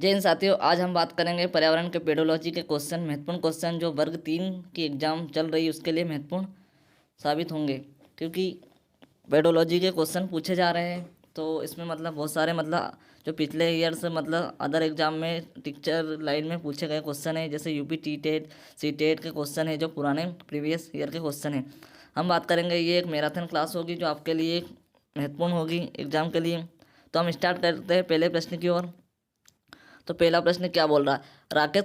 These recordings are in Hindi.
जय हिंद साथियों, आज हम बात करेंगे पर्यावरण के पेडोलॉजी के क्वेश्चन। महत्वपूर्ण क्वेश्चन जो वर्ग 3 की एग्जाम चल रही है उसके लिए महत्वपूर्ण साबित होंगे, क्योंकि पेडोलॉजी के क्वेश्चन पूछे जा रहे हैं। तो इसमें बहुत सारे जो पिछले ईयर से अदर एग्जाम में टीचर लाइन में पूछे गए क्वेश्चन है, जैसे UP T TET C TET के क्वेश्चन है, जो पुराने प्रीवियस ईयर के क्वेश्चन है हम बात करेंगे। ये एक मैराथन क्लास होगी जो आपके लिए महत्वपूर्ण होगी एग्जाम के लिए। तो हम स्टार्ट करते हैं पहले प्रश्न की ओर। तो पहला प्रश्न क्या बोल रहा है? राकेश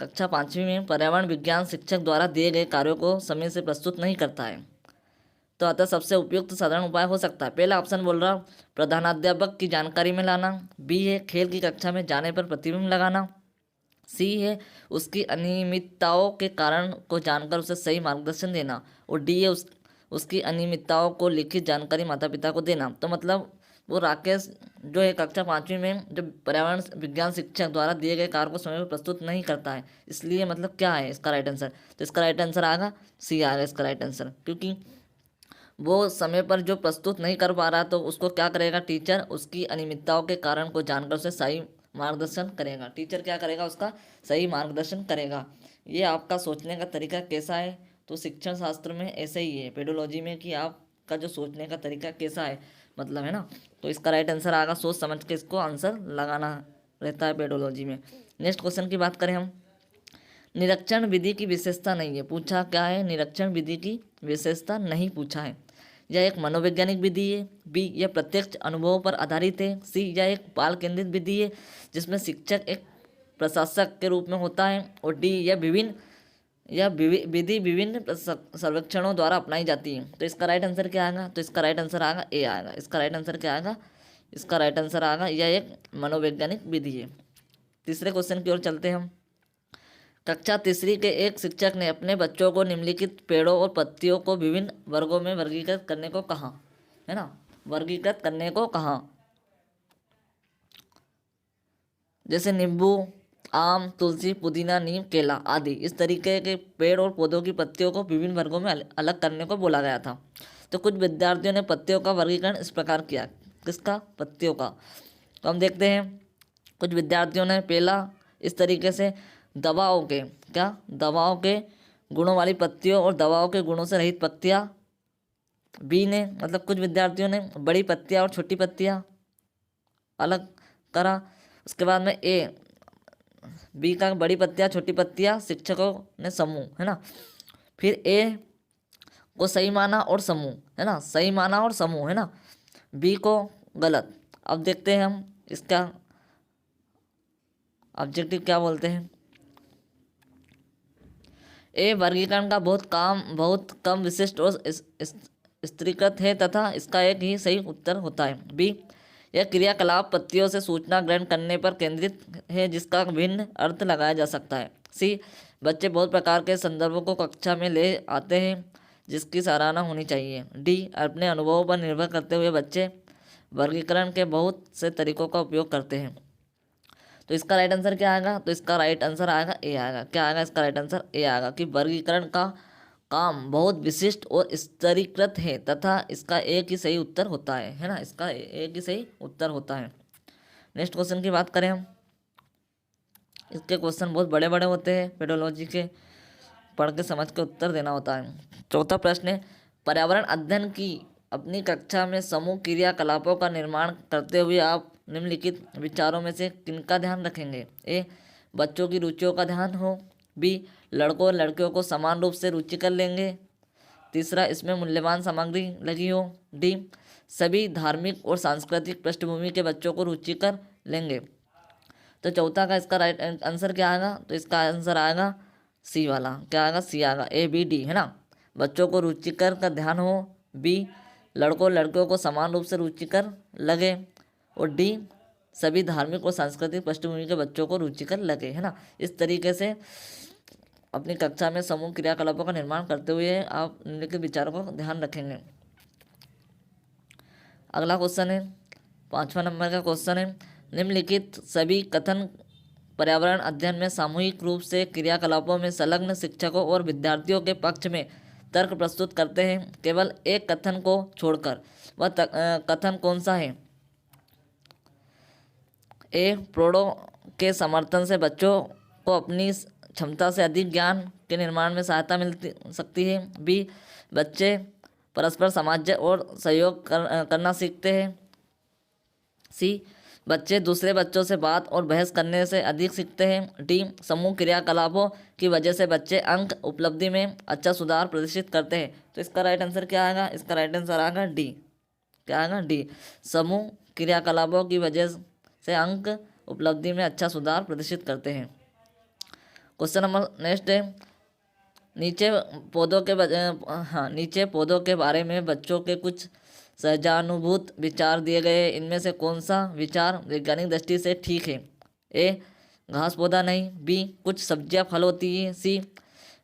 कक्षा पाँचवीं में पर्यावरण विज्ञान शिक्षक द्वारा दिए गए कार्यों को समय से प्रस्तुत नहीं करता है। तो अतः सबसे उपयुक्त साधारण उपाय हो सकता है। पहला ऑप्शन बोल रहा प्रधानाध्यापक की जानकारी में लाना, बी है खेल की कक्षा में जाने पर प्रतिबिंब लगाना, सी है उसकी अनियमितताओं के कारण को जानकर उसे सही मार्गदर्शन देना, और डी है उसकी अनियमितताओं को लिखित जानकारी माता पिता को देना। तो वो राकेश जो है कक्षा पाँचवीं में जो पर्यावरण विज्ञान शिक्षक द्वारा दिए गए कार्य को समय पर प्रस्तुत नहीं करता है, इसलिए क्या है इसका राइट आंसर? तो इसका राइट आंसर आएगा सी आएगा इसका राइट आंसर, क्योंकि वो समय पर जो प्रस्तुत नहीं कर पा रहा तो उसको क्या करेगा टीचर? उसकी अनियमितताओं के कारण को जानकर उसे सही मार्गदर्शन करेगा। टीचर क्या करेगा? उसका सही मार्गदर्शन करेगा। ये आपका सोचने का तरीका कैसा है? तो शिक्षण शास्त्र में ऐसे ही है, पेडोलॉजी में, कि आपका जो सोचने का तरीका कैसा है, है ना। तो इसका राइट आंसर आएगा सोच समझ के इसको आंसर लगाना रहता है पेडोलॉजी में। नेक्स्ट क्वेश्चन की बात करें हम। निरीक्षण विधि की विशेषता नहीं है, पूछा क्या है? निरीक्षण विधि की विशेषता नहीं पूछा है। यह एक मनोवैज्ञानिक विधि है, बी यह प्रत्यक्ष अनुभवों पर आधारित है, सी यह एक बाल केंद्रित विधि है जिसमें शिक्षक एक प्रशासक के रूप में होता है, और डी यह विधि विभिन्न सर्वेक्षणों द्वारा अपनाई जाती है। तो इसका राइट आंसर क्या आएगा? तो इसका राइट आंसर आएगा ए आएगा। इसका राइट आंसर क्या आएगा? इसका राइट आंसर आएगा यह एक मनोवैज्ञानिक विधि है। तीसरे क्वेश्चन की ओर चलते हैं हम। कक्षा तीसरी के एक शिक्षक ने अपने बच्चों को निम्नलिखित पेड़ों और पत्तियों को विभिन्न वर्गों में वर्गीकृत करने को कहा, है ना। वर्गीकृत करने को कहा, जैसे नींबू, आम, तुलसी, पुदीना, नीम, केला आदि। इस तरीके के पेड़ और पौधों की पत्तियों को विभिन्न वर्गों में अलग करने को बोला गया था। तो कुछ विद्यार्थियों ने पत्तियों का वर्गीकरण इस प्रकार किया। किसका? पत्तियों का। तो हम देखते हैं कुछ विद्यार्थियों ने पहला इस तरीके से दवाओं के गुणों वाली पत्तियों और दवाओं के गुणों से रहित पत्तियां। बी ने कुछ विद्यार्थियों ने बड़ी पत्तियां और छोटी पत्तियां अलग करा। उसके बाद में बी का बड़ी पत्तियां छोटी पत्तियां शिक्षकों ने समूह, है ना। फिर ए को सही माना और समूह, है ना, सही माना और समूह, है ना। बी को गलत। अब देखते हैं हम इसका ऑब्जेक्टिव क्या बोलते हैं। ए वर्गीकरण का बहुत कम विशिष्ट और स्त्रीकृत है तथा इसका एक ही सही उत्तर होता है। बी यह क्रियाकलाप पत्तियों से सूचना ग्रहण करने पर केंद्रित है जिसका भिन्न अर्थ लगाया जा सकता है। सी बच्चे बहुत प्रकार के संदर्भों को कक्षा में ले आते हैं जिसकी सराहना होनी चाहिए। डी अपने अनुभवों पर निर्भर करते हुए बच्चे वर्गीकरण के बहुत से तरीकों का उपयोग करते हैं। तो इसका राइट आंसर क्या आएगा? तो इसका राइट आंसर आएगा ए आएगा। क्या आएगा? इसका राइट आंसर ए आएगा कि वर्गीकरण का काम बहुत विशिष्ट और स्तरीकृत है तथा इसका एक ही सही उत्तर होता है ना। इसका एक ही सही उत्तर होता है। नेक्स्ट क्वेश्चन की बात करें हम। इसके क्वेश्चन बहुत बड़े बड़े होते हैं, पेडोलॉजी के पढ़ के समझ के उत्तर देना होता है। चौथा प्रश्न है, पर्यावरण अध्ययन की अपनी कक्षा में समूह क्रियाकलापों का निर्माण करते हुए आप निम्नलिखित विचारों में से किनका ध्यान रखेंगे? ए बच्चों की रुचियों का ध्यान हो, बी लड़कों और लड़कियों को समान रूप से रुचिकर लेंगे, तीसरा इसमें मूल्यवान सामग्री लगी हो, डी सभी धार्मिक और सांस्कृतिक पृष्ठभूमि के बच्चों को रुचिकर लेंगे। तो चौथा का इसका राइट आंसर क्या आएगा? तो इसका आंसर आएगा सी वाला। क्या आएगा? सी आएगा, ए बी डी, है ना। बच्चों को रुचिकर का ध्यान हो, बी लड़कों लड़कियों को समान रूप से रुचिकर लगे, और डी सभी धार्मिक और सांस्कृतिक पृष्ठभूमि के बच्चों को रुचिकर लगे, है ना। इस तरीके से अपनी कक्षा में समूह क्रियाकलापों का निर्माण करते हुए आप निम्नलिखित विचारों का ध्यान रखेंगे। अगला क्वेश्चन है 5वां नंबर का क्वेश्चन है, निम्नलिखित सभी कथन पर्यावरण अध्ययन में सामूहिक रूप से क्रियाकलापों में संलग्न शिक्षकों और विद्यार्थियों के पक्ष में तर्क प्रस्तुत करते हैं, केवल एक कथन को छोड़कर। वह कथन कौन सा है? ए के समर्थन से बच्चों को अपनी क्षमता से अधिक ज्ञान के निर्माण में सहायता मिलती सकती है। बी, बच्चे परस्पर सामंजस्य और सहयोग करना सीखते हैं। सी, बच्चे दूसरे बच्चों से बात और बहस करने से अधिक सीखते हैं। डी, समूह क्रियाकलापों की वजह से बच्चे अंक उपलब्धि में अच्छा सुधार प्रदर्शित करते हैं। तो इसका राइट आंसर क्या आएगा? इसका राइट आंसर आएगा डी। क्या आएगा? डी। समूह क्रियाकलापों की वजह से अंक उपलब्धि में अच्छा सुधार प्रदर्शित करते हैं। क्वेश्चन नंबर नेक्स्ट है, नीचे पौधों के बारे में बच्चों के कुछ सहजानुभूत विचार दिए गए, इनमें से कौन सा विचार वैज्ञानिक दृष्टि से ठीक है? ए, घास पौधा नहीं। बी, कुछ सब्जियां फल होती है। सी,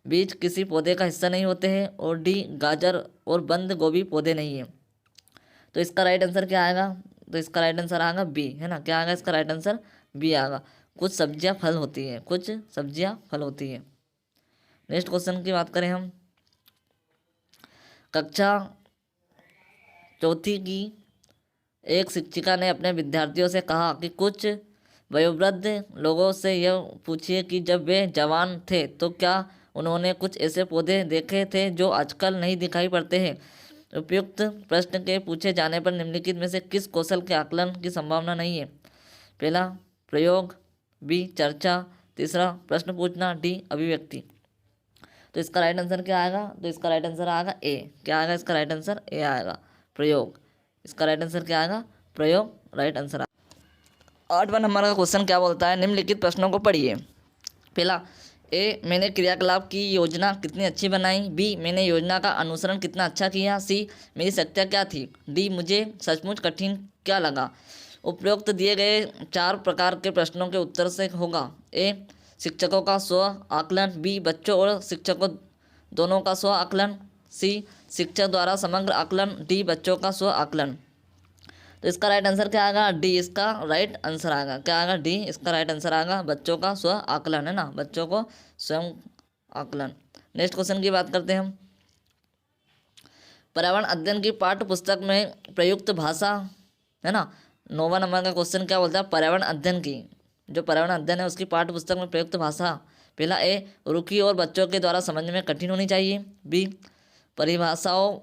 बीज किसी पौधे का हिस्सा नहीं होते हैं। और डी, गाजर और बंद गोभी पौधे नहीं है। तो इसका राइट आंसर क्या आएगा? तो इसका राइट आंसर आएगा बी, है ना। क्या आएगा? इसका राइट आंसर बी आएगा। कुछ सब्जियां फल होती है, कुछ सब्जियां फल होती है। नेक्स्ट क्वेश्चन की बात करें हम, कक्षा चौथी की एक शिक्षिका ने अपने विद्यार्थियों से कहा कि कुछ वयोवृद्ध लोगों से यह पूछिए कि जब वे जवान थे तो क्या उन्होंने कुछ ऐसे पौधे देखे थे जो आजकल नहीं दिखाई पड़ते हैं। उपयुक्त प्रश्न के पूछे जाने पर निम्नलिखित में से किस कौशल के आकलन की संभावना नहीं है? पहला, प्रयोग। बी, चर्चा। तीसरा, प्रश्न पूछना। डी, अभिव्यक्ति। तो इसका राइट आंसर क्या आएगा? तो इसका राइट आंसर आएगा ए। क्या आएगा? इसका राइट आंसर ए आएगा, प्रयोग। इसका राइट आंसर क्या आएगा? प्रयोग, राइट आंसर। 8वां नंबर का क्वेश्चन क्या बोलता है? निम्नलिखित प्रश्नों को पढ़िए। पहला, ए, मैंने क्रियाकलाप की योजना कितनी अच्छी बनाई। बी, मैंने योजना का अनुसरण कितना अच्छा किया। सी, मेरी शक्तियाँ क्या थी। डी, मुझे सचमुच कठिन क्या लगा। उपरोक्त दिए गए 4 प्रकार के प्रश्नों के उत्तर से होगा। ए, शिक्षकों का स्व आकलन। बी, बच्चों और शिक्षकों दोनों का स्व आकलन। सी, शिक्षक द्वारा समग्र आकलन। डी, बच्चों का स्व आकलन। तो इसका राइट आंसर क्या आएगा? डी, इसका राइट आंसर आएगा। क्या आएगा? डी, इसका राइट आंसर आएगा, बच्चों का स्व आकलन, है ना, बच्चों को स्वयं आकलन। नेक्स्ट क्वेश्चन की बात करते हैं हम, पर्यावरण अध्ययन की पाठ्य पुस्तक में प्रयुक्त भाषा, है ना। 9वां नंबर का क्वेश्चन क्या बोलता है? पर्यावरण अध्ययन की, जो पर्यावरण अध्ययन है उसकी पाठ्य पुस्तक में प्रयुक्त भाषा। पहला, ए, रुखी और बच्चों के द्वारा समझने में कठिन होनी चाहिए। बी, परिभाषाओं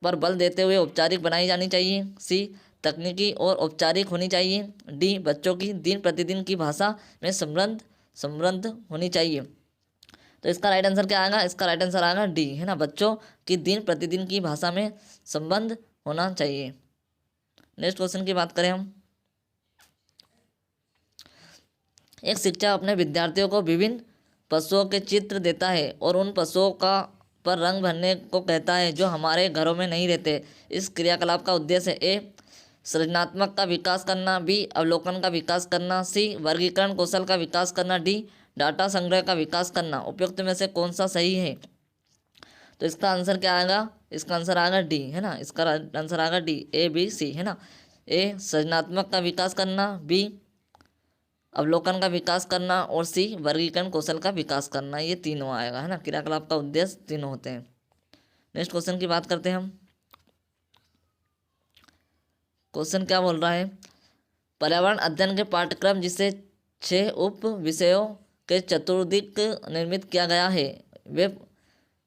पर बल देते हुए औपचारिक बनाई जानी चाहिए। सी, तकनीकी और औपचारिक होनी चाहिए। डी, बच्चों की दिन प्रतिदिन की भाषा में समृद्ध होनी चाहिए। तो इसका राइट आंसर क्या आएगा? इसका राइट आंसर आएगा डी, है ना, बच्चों की दिन प्रतिदिन की भाषा में संबंध होना चाहिए। नेक्स्ट क्वेश्चन की बात करें हम, एक शिक्षक अपने विद्यार्थियों को विभिन्न पशुओं के चित्र देता है और उन पशुओं का पर रंग भरने को कहता है जो हमारे घरों में नहीं रहते। इस क्रियाकलाप का उद्देश्य ए, सृजनात्मक का विकास करना। बी, अवलोकन का विकास करना। सी, वर्गीकरण कौशल का विकास करना। डी, डाटा संग्रह का विकास करना। उपयुक्त में से कौन सा सही है? तो इसका आंसर क्या आएगा? इसका आंसर आएगा डी, है ना, इसका आंसर आएगा डी, ए बी सी, है ना। ए, सृजनात्मक का विकास करना। बी, अवलोकन का विकास करना। और सी, वर्गीकरण कौशल का विकास करना। ये तीनों आएगा, है ना, क्रियाकलाप का उद्देश्य तीनों होते हैं। नेक्स्ट क्वेश्चन की बात करते हैं हम, क्वेश्चन क्या बोल रहा है? पर्यावरण अध्ययन के पाठ्यक्रम जिसे 6 उप विषयों के चतुर्दिक निर्मित किया गया है वे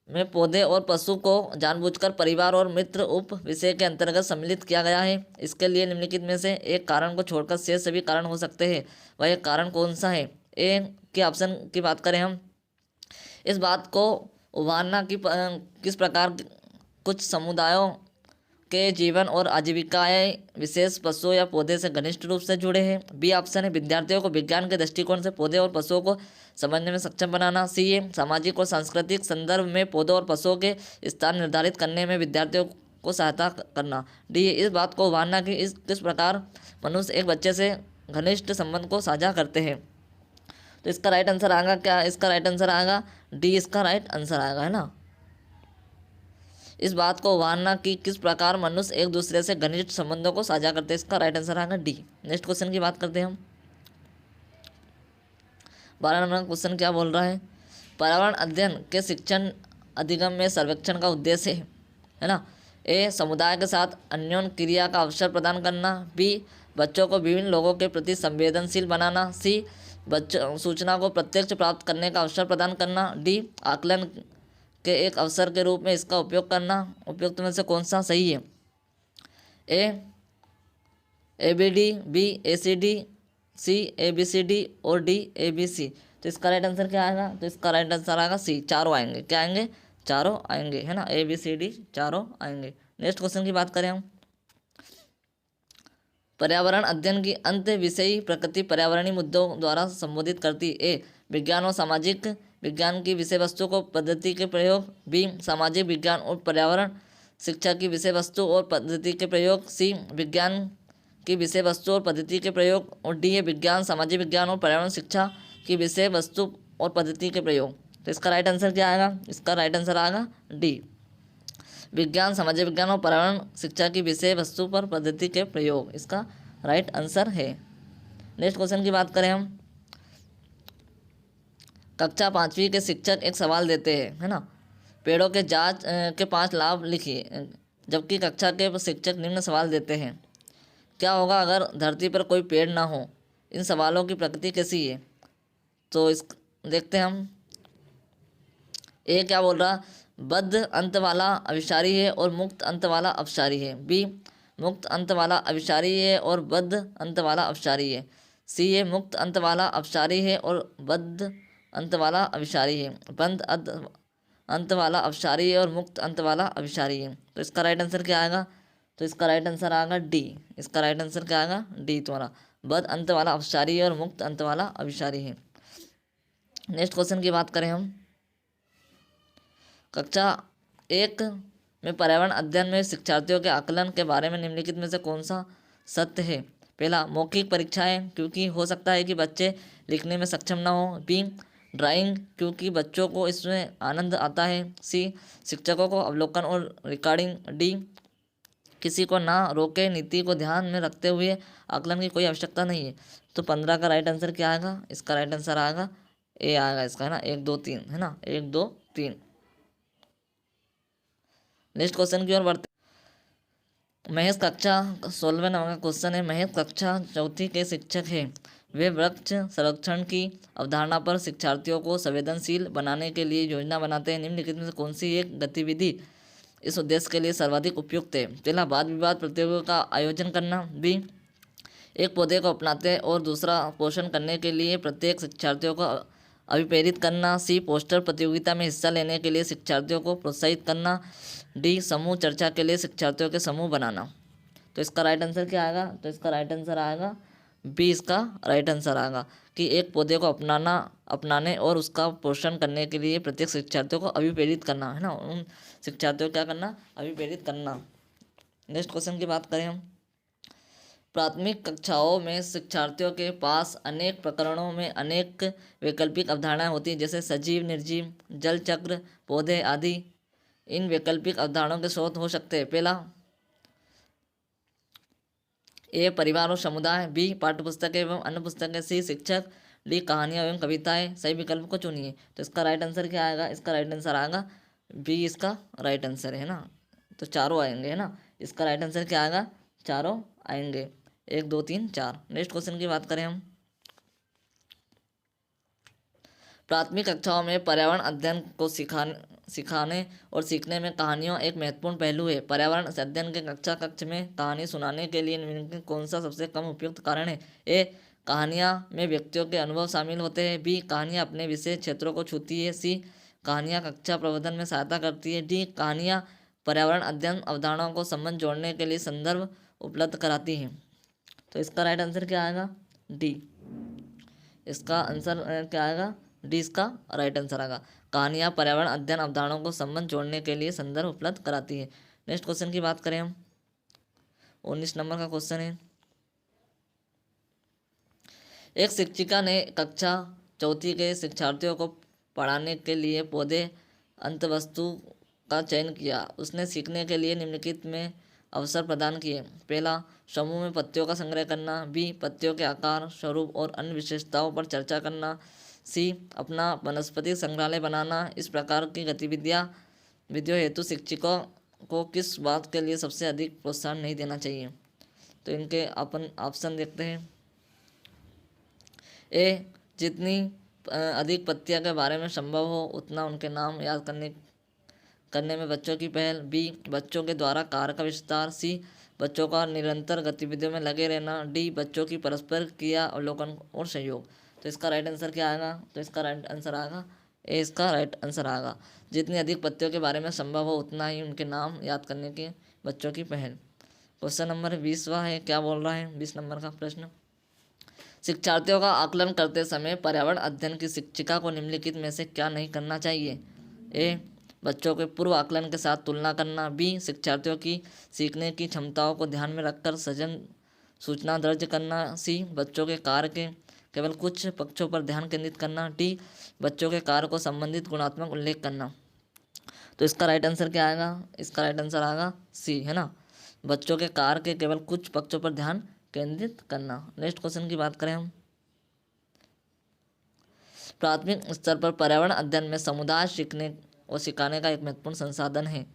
में पौधे और पशु को जानबूझकर परिवार और मित्र उप विषय के अंतर्गत सम्मिलित किया गया है। इसके लिए निम्नलिखित में से एक कारण को छोड़कर शेष सभी कारण हो सकते हैं। वह एक कारण कौन सा है? ए के ऑप्शन की बात करें हम, इस बात को उभारना कि किस प्रकार कुछ समुदायों के जीवन और आजीविकाएं विशेष पशुओं या पौधे से घनिष्ठ रूप से जुड़े हैं। बी ऑप्शन है विद्यार्थियों को विज्ञान के दृष्टिकोण से पौधे और पशुओं को समझने में सक्षम बनाना। सी है सामाजिक और सांस्कृतिक संदर्भ में पौधों और पशुओं के स्थान निर्धारित करने में विद्यार्थियों को सहायता करना। डी इस बात को उभारना कि किस प्रकार मनुष्य एक बच्चे से घनिष्ठ संबंध को साझा करते हैं। तो इसका राइट आंसर आएगा क्या? इसका राइट आंसर आएगा डी, इसका राइट आंसर आएगा, है ना। इस बात को उभारना कि किस प्रकार मनुष्य एक दूसरे से घनिष्ठ संबंधों को साझा करते हैं। इसका राइट आंसर आएगा डी। नेक्स्ट क्वेश्चन की बात करते हैं हम, 12 नंबर का क्वेश्चन क्या बोल रहा है? पर्यावरण अध्ययन के शिक्षण अधिगम में सर्वेक्षण का उद्देश्य है ना। ए समुदाय के साथ अन्योन्य क्रिया का अवसर प्रदान करना। बी बच्चों को विभिन्न लोगों के प्रति संवेदनशील बनाना। सी बच्चों सूचना को प्रत्यक्ष प्राप्त करने का अवसर प्रदान करना। डी आकलन के एक अवसर के रूप में इसका उपयोग करना। उपयुक्त में से कौन सा सही है? A B D, B A C D, C A B C D और डी ए बी सी। तो इसका राइट आंसर क्या आएगा? तो इसका राइट आंसर आएगा सी, चारों आएंगे। क्या आएंगे? चारों आएंगे, है ना, ए बी सी डी चारों आएंगे। नेक्स्ट क्वेश्चन की बात करें हम, पर्यावरण अध्ययन की अंत विषयी प्रकृति पर्यावरणीय मुद्दों द्वारा संबोधित करती। ए विज्ञान और सामाजिक विज्ञान की विषय वस्तु को पद्धति के प्रयोग। बी सामाजिक विज्ञान और पर्यावरण शिक्षा की विषय वस्तु और पद्धति के प्रयोग। सी विज्ञान की विषय वस्तु और पद्धति के प्रयोग। और डी है विज्ञान सामाजिक विज्ञान और पर्यावरण शिक्षा की विषय वस्तु और पद्धति के प्रयोग। तो इसका राइट आंसर क्या आएगा? इसका राइट आंसर आएगा डी विज्ञान सामाजिक विज्ञान और पर्यावरण शिक्षा की विषय वस्तु पर पद्धति के प्रयोग, इसका राइट आंसर है। नेक्स्ट क्वेश्चन की बात करें हम, कक्षा 5वीं के शिक्षक एक सवाल देते हैं, है ना, पेड़ों के जांच के 5 लाभ लिखिए। जबकि कक्षा के शिक्षक निम्न सवाल देते हैं, क्या होगा अगर धरती पर कोई पेड़ ना हो? इन सवालों की प्रकृति कैसी है? तो इस देखते हैं हम। ए क्या बोल रहा, बद्ध अंत वाला अभिसारी है और मुक्त अंत वाला अपसारी है। बी मुक्त अंत वाला अभिसारी है और बद्ध अंत वाला अपसारी है। सी है मुक्त अंत वाला अपसारी है और बद्ध अंत वाला अभिसारी है। बंद अंत वाला अपसारी है और मुक्त अंत वाला अभिसारी है। तो इसका राइट आंसर क्या आएगा? तो इसका राइट आंसर आएगा डी। इसका राइट आंसर क्या आएगा? डी तुम्हारा, बद्ध अंत वाला अपसारी है और मुक्त अंत वाला अभिसारी है। नेक्स्ट क्वेश्चन की बात करें हम, कक्षा 1 में पर्यावरण अध्ययन में शिक्षार्थियों के आकलन के बारे में निम्नलिखित में से कौन सा सत्य है? पहला मौखिक परीक्षाएं, क्योंकि हो सकता है कि बच्चे लिखने में सक्षम ना हो। बी ड्राइंग, क्योंकि बच्चों को इसमें आनंद आता है। सी शिक्षकों को अवलोकन और रिकॉर्डिंग। डी किसी को ना रोके, नीति को ध्यान में रखते हुए आकलन की कोई आवश्यकता नहीं है। तो 15 का राइट आंसर क्या आएगा? इसका राइट आंसर आएगा ए आएगा इसका, है ना, 1 2 3, है ना, 1 2 3। नेक्स्ट क्वेश्चन की ओर बढ़ते, महेश कक्षा 16वें नंबर का क्वेश्चन है, महेश कक्षा 4 के शिक्षक हैं। वे वृक्ष संरक्षण की अवधारणा पर शिक्षार्थियों को संवेदनशील बनाने के लिए योजना बनाते हैं। निम्नलिखित में से कौन सी एक गतिविधि इस उद्देश्य के लिए सर्वाधिक उपयुक्त है? पहला वाद विवाद प्रतियोगिता का आयोजन करना। बी एक पौधे को अपनाते और दूसरा पोषण करने के लिए प्रत्येक शिक्षार्थियों को अभिप्रेरित करना। सी पोस्टर प्रतियोगिता में हिस्सा लेने के लिए शिक्षार्थियों को प्रोत्साहित करना। डी समूह चर्चा के लिए शिक्षार्थियों के समूह बनाना। तो इसका राइट आंसर क्या आएगा? तो इसका राइट आंसर आएगा बी, इसका राइट आंसर आएगा कि एक पौधे को अपनाने और उसका पोषण करने के लिए प्रत्येक शिक्षार्थियों को अभिप्रेरित करना, है ना, उन शिक्षार्थियों को क्या करना? अभिप्रेरित करना। नेक्स्ट क्वेश्चन की बात करें हम, प्राथमिक कक्षाओं में शिक्षार्थियों के पास अनेक प्रकरणों में अनेक वैकल्पिक अवधारणाएं होती हैं, जैसे सजीव, निर्जीव, जल चक्र, पौधे आदि। इन वैकल्पिक अवधारणाओं के स्रोत हो सकते हैं, पहला ए परिवार और समुदाय। बी पाठ्यपुस्तकें एवं अन्य पुस्तकें। सी शिक्षक। डी कहानियाँ एवं कविताएं। सही विकल्प को चुनिए। तो इसका राइट आंसर क्या आएगा? इसका राइट आंसर आएगा बी, इसका राइट आंसर है ना। तो चारों आएंगे, है ना, इसका राइट आंसर क्या आएगा? चारों आएंगे, 1 2 3 4। नेक्स्ट क्वेश्चन की बात करें हम, प्राथमिक कक्षाओं में पर्यावरण अध्ययन को सिखाने और सीखने में कहानियों एक महत्वपूर्ण पहलू है। पर्यावरण अध्ययन के कक्ष में कहानी सुनाने के लिए निम्नलिखित कौन सा सबसे कम उपयुक्त कारण है? ए कहानियाँ में व्यक्तियों के अनुभव शामिल होते हैं। बी कहानियाँ अपने विशेष क्षेत्रों को छूती है। सी कहानियाँ कक्षा प्रबंधन में सहायता करती है। डी कहानियाँ पर्यावरण अध्ययन अवधारणाओं को संबंध जोड़ने के लिए संदर्भ उपलब्ध कराती हैं। तो इसका राइट आंसर क्या आएगा? डी। इसका आंसर क्या आएगा? डी इसका राइट आंसर आएगा। कहानियाँ पर्यावरण अध्ययन अवधारणाओं को संबंध जोड़ने के लिए संदर्भ उपलब्ध कराती है। नेक्स्ट क्वेश्चन की बात करें हम, 19 नंबर का क्वेश्चन है, एक शिक्षिका ने कक्षा 4 के शिक्षार्थियों को पढ़ाने के लिए पौधे अंतवस्तु का चयन किया। उसने सीखने के लिए निम्नलिखित में अवसर प्रदान किए। पहला समूह में पत्तियों का संग्रह करना। बी पत्तियों के आकार, स्वरूप और अन्य विशेषताओं पर चर्चा करना। सी अपना वनस्पति संग्रहालय बनाना। इस प्रकार की विधियों हेतु शिक्षकों को किस बात के लिए सबसे अधिक प्रोत्साहन नहीं देना चाहिए? तो इनके अपन ऑप्शन देखते हैं। ए जितनी अधिक पत्तियां के बारे में संभव हो उतना उनके नाम याद करने में बच्चों की पहल। बी, बच्चों के द्वारा कार्य का विस्तार। सी, बच्चों का निरंतर गतिविधियों में लगे रहना। डी, बच्चों की परस्पर क्रिया अवलोकन और सहयोग। तो इसका राइट आंसर क्या आएगा? तो इसका राइट आंसर आएगा ए, इसका राइट आंसर आएगा। जितनी अधिक पत्तियों के बारे में संभव हो उतना ही उनके नाम याद करने के बच्चों की पहल। क्वेश्चन नंबर 20वां है, क्या बोल रहा है 20 नंबर का प्रश्न। शिक्षार्थियों का आकलन करते समय पर्यावरण अध्ययन की शिक्षिका को निम्नलिखित में से क्या नहीं करना चाहिए? ए, बच्चों के पूर्व आकलन के साथ तुलना करना। बी, शिक्षार्थियों की सीखने की क्षमताओं को ध्यान में रखकर सजन सूचना दर्ज करना। सी, बच्चों के कार्य के केवल कुछ पक्षों पर ध्यान केंद्रित करना। डी, बच्चों के कार्य को संबंधित गुणात्मक उल्लेख करना। तो इसका राइट आंसर क्या आएगा? इसका राइट आंसर आएगा सी, है ना, बच्चों के कार्य के केवल कुछ पक्षों पर ध्यान केंद्रित करना। नेक्स्ट क्वेश्चन की बात करें हम। प्राथमिक स्तर पर पर्यावरण अध्ययन में समुदाय सीखने और सिखाने का एक महत्वपूर्ण संसाधन है,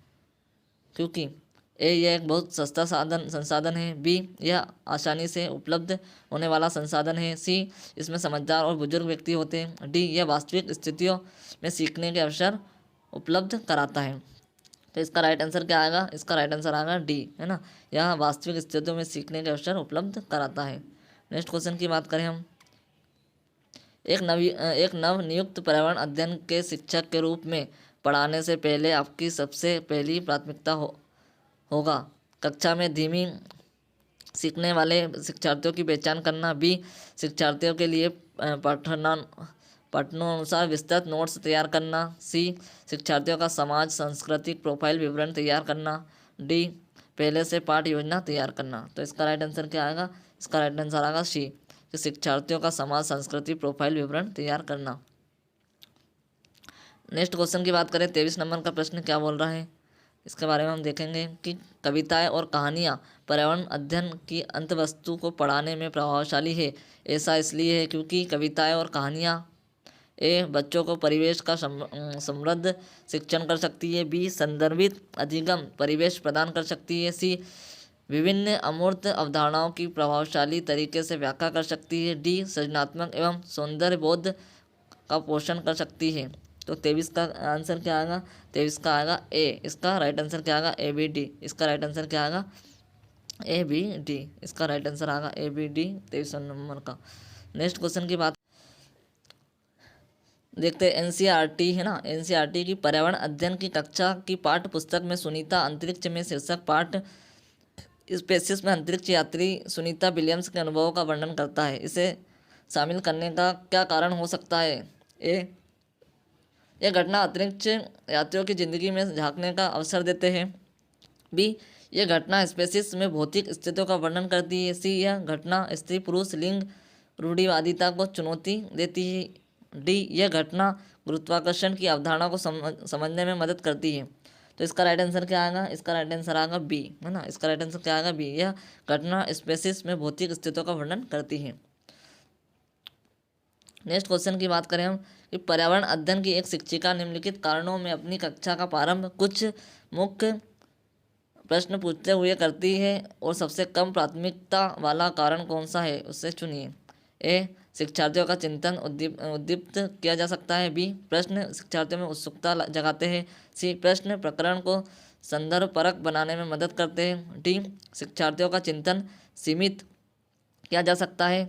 क्योंकि ए, यह एक बहुत सस्ता संसाधन है। बी, यह आसानी से उपलब्ध होने वाला संसाधन है। सी, इसमें समझदार और बुजुर्ग व्यक्ति होते हैं। डी, यह वास्तविक स्थितियों में सीखने के अवसर उपलब्ध कराता है। तो इसका राइट आंसर क्या आएगा? इसका राइट आंसर आएगा डी, है ना, यह वास्तविक स्थितियों में सीखने के अवसर उपलब्ध कराता है। नेक्स्ट क्वेश्चन की बात करें हम। एक नव नियुक्त पर्यावरण अध्ययन के शिक्षक के रूप में पढ़ाने से पहले आपकी सबसे पहली प्राथमिकता होगा कक्षा में धीमी सीखने वाले शिक्षार्थियों की पहचान करना। बी, शिक्षार्थियों के लिए पठनानुसार विस्तृत नोट्स तैयार करना। सी, शिक्षार्थियों का समाज सांस्कृतिक प्रोफाइल विवरण तैयार करना। डी, पहले से पाठ योजना तैयार करना। तो इसका राइट आंसर क्या आएगा? इसका राइट आंसर आएगा सी, कि शिक्षार्थियों का समाज सांस्कृतिक प्रोफाइल विवरण तैयार करना। नेक्स्ट क्वेश्चन की बात करें, 23 नंबर का प्रश्न क्या बोल रहा है, इसके बारे में हम देखेंगे कि कविताएं और कहानियां पर्यावरण अध्ययन की अंतवस्तु को पढ़ाने में प्रभावशाली है। ऐसा इसलिए है क्योंकि कविताएं और कहानियां ए, बच्चों को परिवेश का समृद्ध शिक्षण कर सकती है। बी, संदर्भित अधिगम परिवेश प्रदान कर सकती है। सी, विभिन्न अमूर्त अवधारणाओं की प्रभावशाली तरीके से व्याख्या कर सकती है। डी, सृजनात्मक एवं सौंदर्य बोध का पोषण कर सकती है। तो 23 का आंसर क्या आएगा? 23 का आएगा ए, इसका राइट आंसर क्या आएगा? ए बी डी, इसका राइट आंसर क्या आएगा? ए बी डी, इसका राइट आंसर आएगा ए बी डी 23 नंबर का। नेक्स्ट क्वेश्चन की बात देखते हैं, एनसीईआरटी है ना, एनसीईआरटी की पर्यावरण अध्ययन की कक्षा की पाठ्य पुस्तक में सुनीता अंतरिक्ष में शीर्षक पाठ स्पेसिस में अंतरिक्ष यात्री सुनीता विलियम्स के अनुभवों का वर्णन करता है। इसे शामिल करने का क्या कारण हो सकता है? ए, यह घटना अंतरिक्ष यात्रियों की जिंदगी में झांकने का अवसर देते हैं। बी, यह घटना स्पेसिस में भौतिक स्थितियों का वर्णन करती है। सी, यह घटना स्त्री पुरुष लिंग रूढ़िवादिता को चुनौती देती है। डी, यह घटना गुरुत्वाकर्षण की अवधारणा को समझने में मदद करती है। तो इसका राइट आंसर क्या आएगा? इसका राइट आंसर आएगा बी, है ना, इसका राइट आंसर क्या आएगा? बी, यह घटना स्पेसिस में भौतिक स्थितियों का वर्णन करती है। नेक्स्ट क्वेश्चन की बात करें हम कि पर्यावरण अध्ययन की एक शिक्षिका निम्नलिखित कारणों में अपनी कक्षा का प्रारंभ कुछ मुख्य प्रश्न पूछते हुए करती है और सबसे कम प्राथमिकता वाला कारण कौन सा है उससे चुनिए। ए, शिक्षार्थियों का चिंतन उद्दीप्त किया जा सकता है। बी, प्रश्न शिक्षार्थियों में उत्सुकता जगाते हैं। सी, प्रश्न प्रकरण को संदर्भ परक बनाने में मदद करते हैं। डी, शिक्षार्थियों का चिंतन सीमित किया जा सकता है।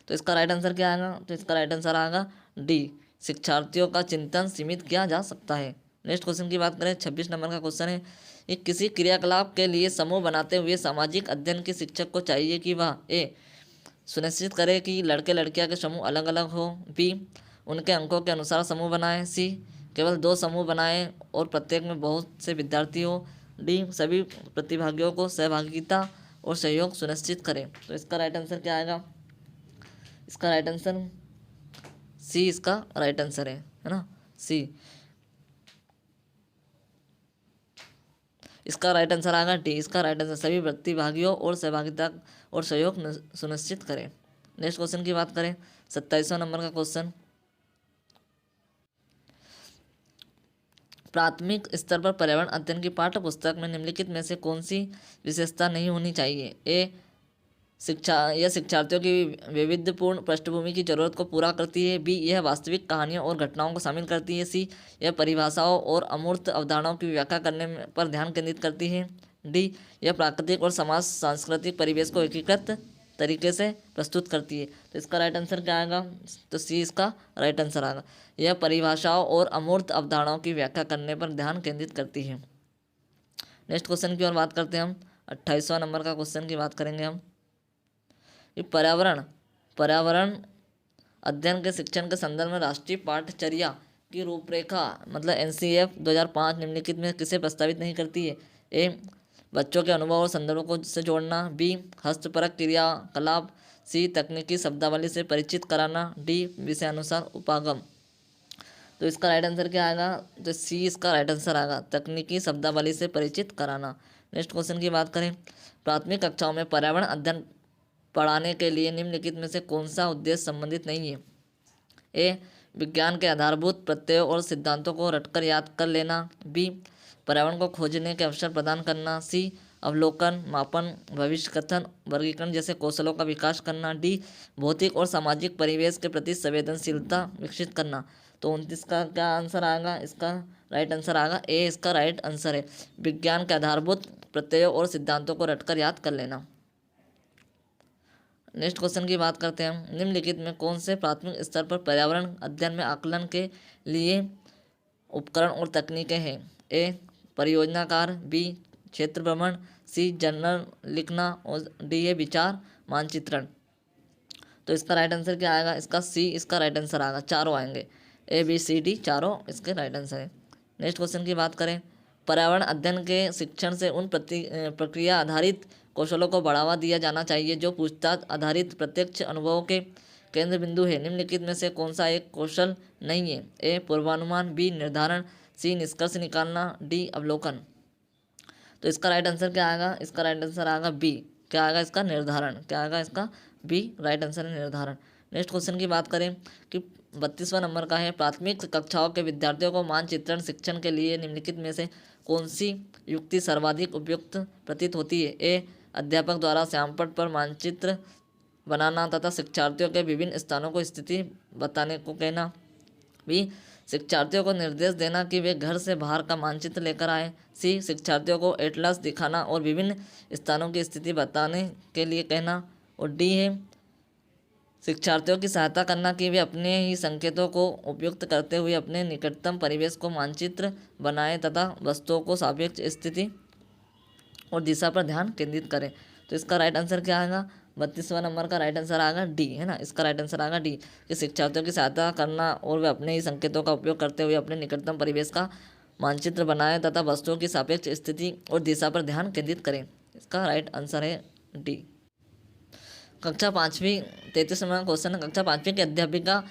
तो इसका राइट आंसर क्या आएगा? तो इसका राइट आंसर आएगा डी, शिक्षार्थियों का चिंतन सीमित किया जा सकता है। नेक्स्ट क्वेश्चन की बात करें, 26 नंबर का क्वेश्चन है कि किसी क्रियाकलाप के लिए समूह बनाते हुए सामाजिक अध्ययन के शिक्षक को चाहिए कि वह ए, सुनिश्चित करे कि लड़के लड़कियां के समूह अलग अलग हो। बी, उनके अंकों के अनुसार समूह बनाएं। सी, केवल 2 समूह बनाएं और प्रत्येक में बहुत से विद्यार्थी हो। डी, सभी प्रतिभागियों को सहभागिता और सहयोग सुनिश्चित करें। तो इसका राइट आंसर क्या आएगा? इसका राइट आंसर सी, इसका राइट आंसर है ना, सी, इसका राइट आंसर आएगा डी, इसका राइट आंसर सभी प्रतिभागियों और सहभागिता और सहयोग सुनिश्चित करें। नेक्स्ट क्वेश्चन की बात करें, 27वां नंबर का क्वेश्चन, प्राथमिक स्तर पर पर्यावरण अध्ययन की पाठ्य पुस्तक में निम्नलिखित में से कौन सी विशेषता नहीं होनी चाहिए? ए, यह शिक्षार्थियों की वैविध्यपूर्ण पृष्ठभूमि की जरूरत को पूरा करती है। बी, यह वास्तविक कहानियों और घटनाओं को शामिल करती है। सी, यह परिभाषाओं और अमूर्त अवधारणाओं की व्याख्या करने पर ध्यान केंद्रित करती है। डी, यह प्राकृतिक और समाज सांस्कृतिक परिवेश को एकीकृत तरीके से प्रस्तुत करती है। तो इसका राइट आंसर क्या आएगा? तो सी इसका राइट आंसर आएगा। यह परिभाषाओं और अमूर्त अवधारणाओं की व्याख्या करने पर ध्यान केंद्रित करती है। नेक्स्ट क्वेश्चन की ओर बात करते हैं हम। 28वां नंबर का क्वेश्चन की बात करेंगे हम। ये पर्यावरण अध्ययन के शिक्षण के संदर्भ में राष्ट्रीय पाठचर्या की रूपरेखा मतलब NCF 2005 निम्नलिखित में किसे प्रस्तावित नहीं करती है? ए, बच्चों के अनुभव और संदर्भों को से जोड़ना। बी, हस्तपरक क्रियाकलाप। सी, तकनीकी शब्दावली से परिचित कराना। डी, विषयानुसार उपागम। तो इसका राइट आंसर क्या आएगा? तो सी इसका राइट आंसर आएगा, तकनीकी शब्दावली से परिचित कराना। नेक्स्ट क्वेश्चन की बात करें। प्राथमिक कक्षाओं में पर्यावरण अध्ययन पढ़ाने के लिए निम्नलिखित में से कौन सा उद्देश्य संबंधित नहीं है? ए, विज्ञान के आधारभूत प्रत्ययों और सिद्धांतों को रटकर याद कर लेना। बी, पर्यावरण को खोजने के अवसर प्रदान करना। सी, अवलोकन, मापन, भविष्य कथन, वर्गीकरण जैसे कौशलों का विकास करना। डी, भौतिक और सामाजिक परिवेश के प्रति संवेदनशीलता विकसित करना। तो 29 का क्या आंसर आएगा? इसका राइट आंसर आएगा ए, इसका राइट आंसर है, विज्ञान के आधारभूत प्रत्ययों और सिद्धांतों को रटकर याद कर लेना। नेक्स्ट क्वेश्चन की बात करते हैं हम। निम्नलिखित में कौन से प्राथमिक स्तर पर पर्यावरण अध्ययन में आकलन के लिए उपकरण और तकनीकें हैं? ए, परियोजनाकार। बी, क्षेत्र भ्रमण। सी, जर्नल लिखना। और डी है विचार मानचित्रण। तो इसका राइट आंसर क्या आएगा? इसका सी इसका राइट आंसर आएगा, चारों आएंगे, ए बी सी डी चारों इसके राइट आंसर है। नेक्स्ट क्वेश्चन की बात करें। पर्यावरण अध्ययन के शिक्षण से उन प्रक्रिया आधारित कौशलों को बढ़ावा दिया जाना चाहिए जो पूछताछ आधारित प्रत्यक्ष अनुभवों के केंद्र बिंदु है। निम्नलिखित में से कौन सा एक कौशल नहीं है? ए, पूर्वानुमान। बी, निर्धारण। सी, निष्कर्ष निकालना। डी, अवलोकन। तो इसका राइट आंसर क्या आएगा? इसका राइट आंसर आएगा बी, क्या आएगा? इसका निर्धारण। क्या आएगा? इसका बी राइट आंसर है, निर्धारण। नेक्स्ट क्वेश्चन की बात करें कि 32वां नंबर का है। प्राथमिक कक्षाओं के विद्यार्थियों को मानचित्रण शिक्षण के लिए निम्नलिखित में से कौन सी युक्ति सर्वाधिक उपयुक्त प्रतीत होती है? ए, अध्यापक द्वारा श्यामपट्ट पर मानचित्र बनाना तथा शिक्षार्थियों के विभिन्न स्थानों को स्थिति बताने को कहना। बी, शिक्षार्थियों को निर्देश देना कि वे घर से बाहर का मानचित्र लेकर आए। सी, शिक्षार्थियों को एटलस दिखाना और विभिन्न स्थानों की स्थिति बताने के लिए कहना। और डी है शिक्षार्थियों की सहायता करना कि वे अपने ही संकेतों को उपयुक्त करते हुए अपने निकटतम परिवेश को मानचित्र बनाएं तथा वस्तुओं को सापेक्ष स्थिति और दिशा पर ध्यान केंद्रित करें। तो इसका राइट आंसर क्या आएगा? 32वां नंबर का राइट आंसर आएगा डी, है ना। इसका राइट आंसर आएगा डी, कि शिक्षार्थियों की सहायता करना और वे अपने ही संकेतों का उपयोग करते हुए अपने निकटतम परिवेश का मानचित्र बनाएं तथा वस्तुओं की सापेक्ष स्थिति और दिशा पर ध्यान केंद्रित करें। इसका राइट आंसर है डी। कक्षा 5वीं 33 नंबर क्वेश्चन है। कक्षा 5वीं की अध्यापिका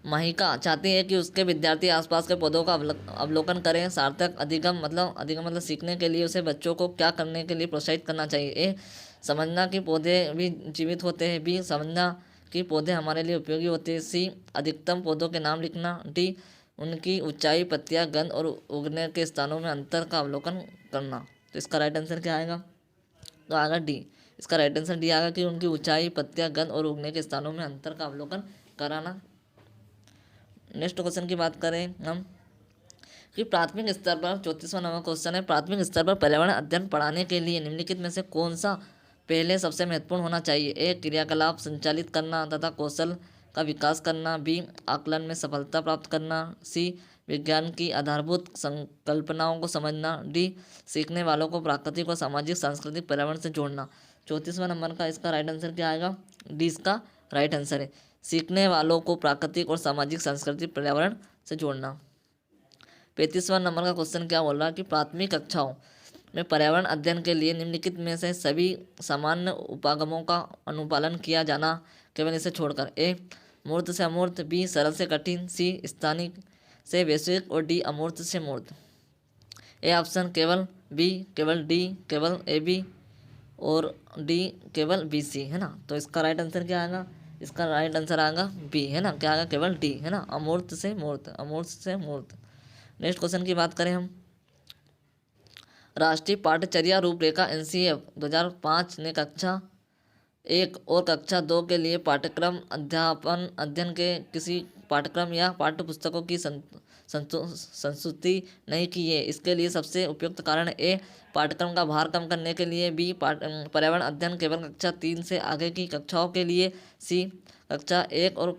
महिका चाहती है कि उसके विद्यार्थी आसपास के पौधों का अवलोकन करें। सार्थक अधिगम मतलब सीखने के लिए उसे बच्चों को क्या करने के लिए प्रोत्साहित करना चाहिए? ए, समझना कि पौधे भी जीवित होते हैं। बी, समझना कि पौधे हमारे लिए उपयोगी होते हैं। सी, अधिकतम पौधों के नाम लिखना। डी, उनकी ऊंचाई, पत्तियां, गंध और उगने के स्थानों में अंतर का अवलोकन करना। तो इसका राइट आंसर क्या आएगा? तो आएगा डी, इसका राइट आंसर डी आएगा कि उनकी ऊंचाई, पत्तियां, गंध और उगने के स्थानों में अंतर का अवलोकन कराना। नेक्स्ट क्वेश्चन की बात करें हम कि प्राथमिक स्तर पर 34वां नंबर क्वेश्चन है। प्राथमिक स्तर पर पर्यावरण अध्ययन पढ़ाने के लिए निम्नलिखित में से कौन सा पहले सबसे महत्वपूर्ण होना चाहिए? ए, क्रियाकलाप संचालित करना तथा कौशल का विकास करना। बी, आकलन में सफलता प्राप्त करना। सी, विज्ञान की आधारभूत संकल्पनाओं को समझना। डी, सीखने वालों को प्राकृतिक और सामाजिक सांस्कृतिक पर्यावरण से जोड़ना। 34वां नंबर का इसका राइट आंसर क्या आएगा? डी इसका राइट आंसर है, सीखने वालों को प्राकृतिक और सामाजिक सांस्कृतिक पर्यावरण से जोड़ना। 35वां नंबर का क्वेश्चन क्या बोल रहा है कि प्राथमिक कक्षाओं में पर्यावरण अध्ययन के लिए निम्नलिखित में से सभी सामान्य उपागमों का अनुपालन किया जाना केवल इसे छोड़कर। ए, मूर्त से अमूर्त। बी, सरल से कठिन। सी, स्थानिक से वैश्विक। और डी, अमूर्त से मूर्त। ए ऑप्शन केवल बी, केवल डी, केवल ए बी और डी केवल बी सी, है ना। तो इसका राइट आंसर क्या आएगा? इसका राइट आंसर आएगा बी, है ना। क्या आएगा? केवल डी, है ना, अमूर्त से मूर्त, अमूर्त से मूर्त। नेक्स्ट क्वेश्चन की बात करें हम। राष्ट्रीय पाठचर्या रूपरेखा NCF 2005 ने कक्षा एक और कक्षा 2 के लिए पाठ्यक्रम अध्ययन के किसी पाठ्यक्रम या पाठ्य पुस्तकों की संस्तुति नहीं की है। इसके लिए सबसे उपयुक्त कारण ए पाठ्यक्रम का भार कम करने के लिए, बी पर्यावरण अध्ययन केवल कक्षा 3 से आगे की कक्षाओं के लिए, सी कक्षा 1 और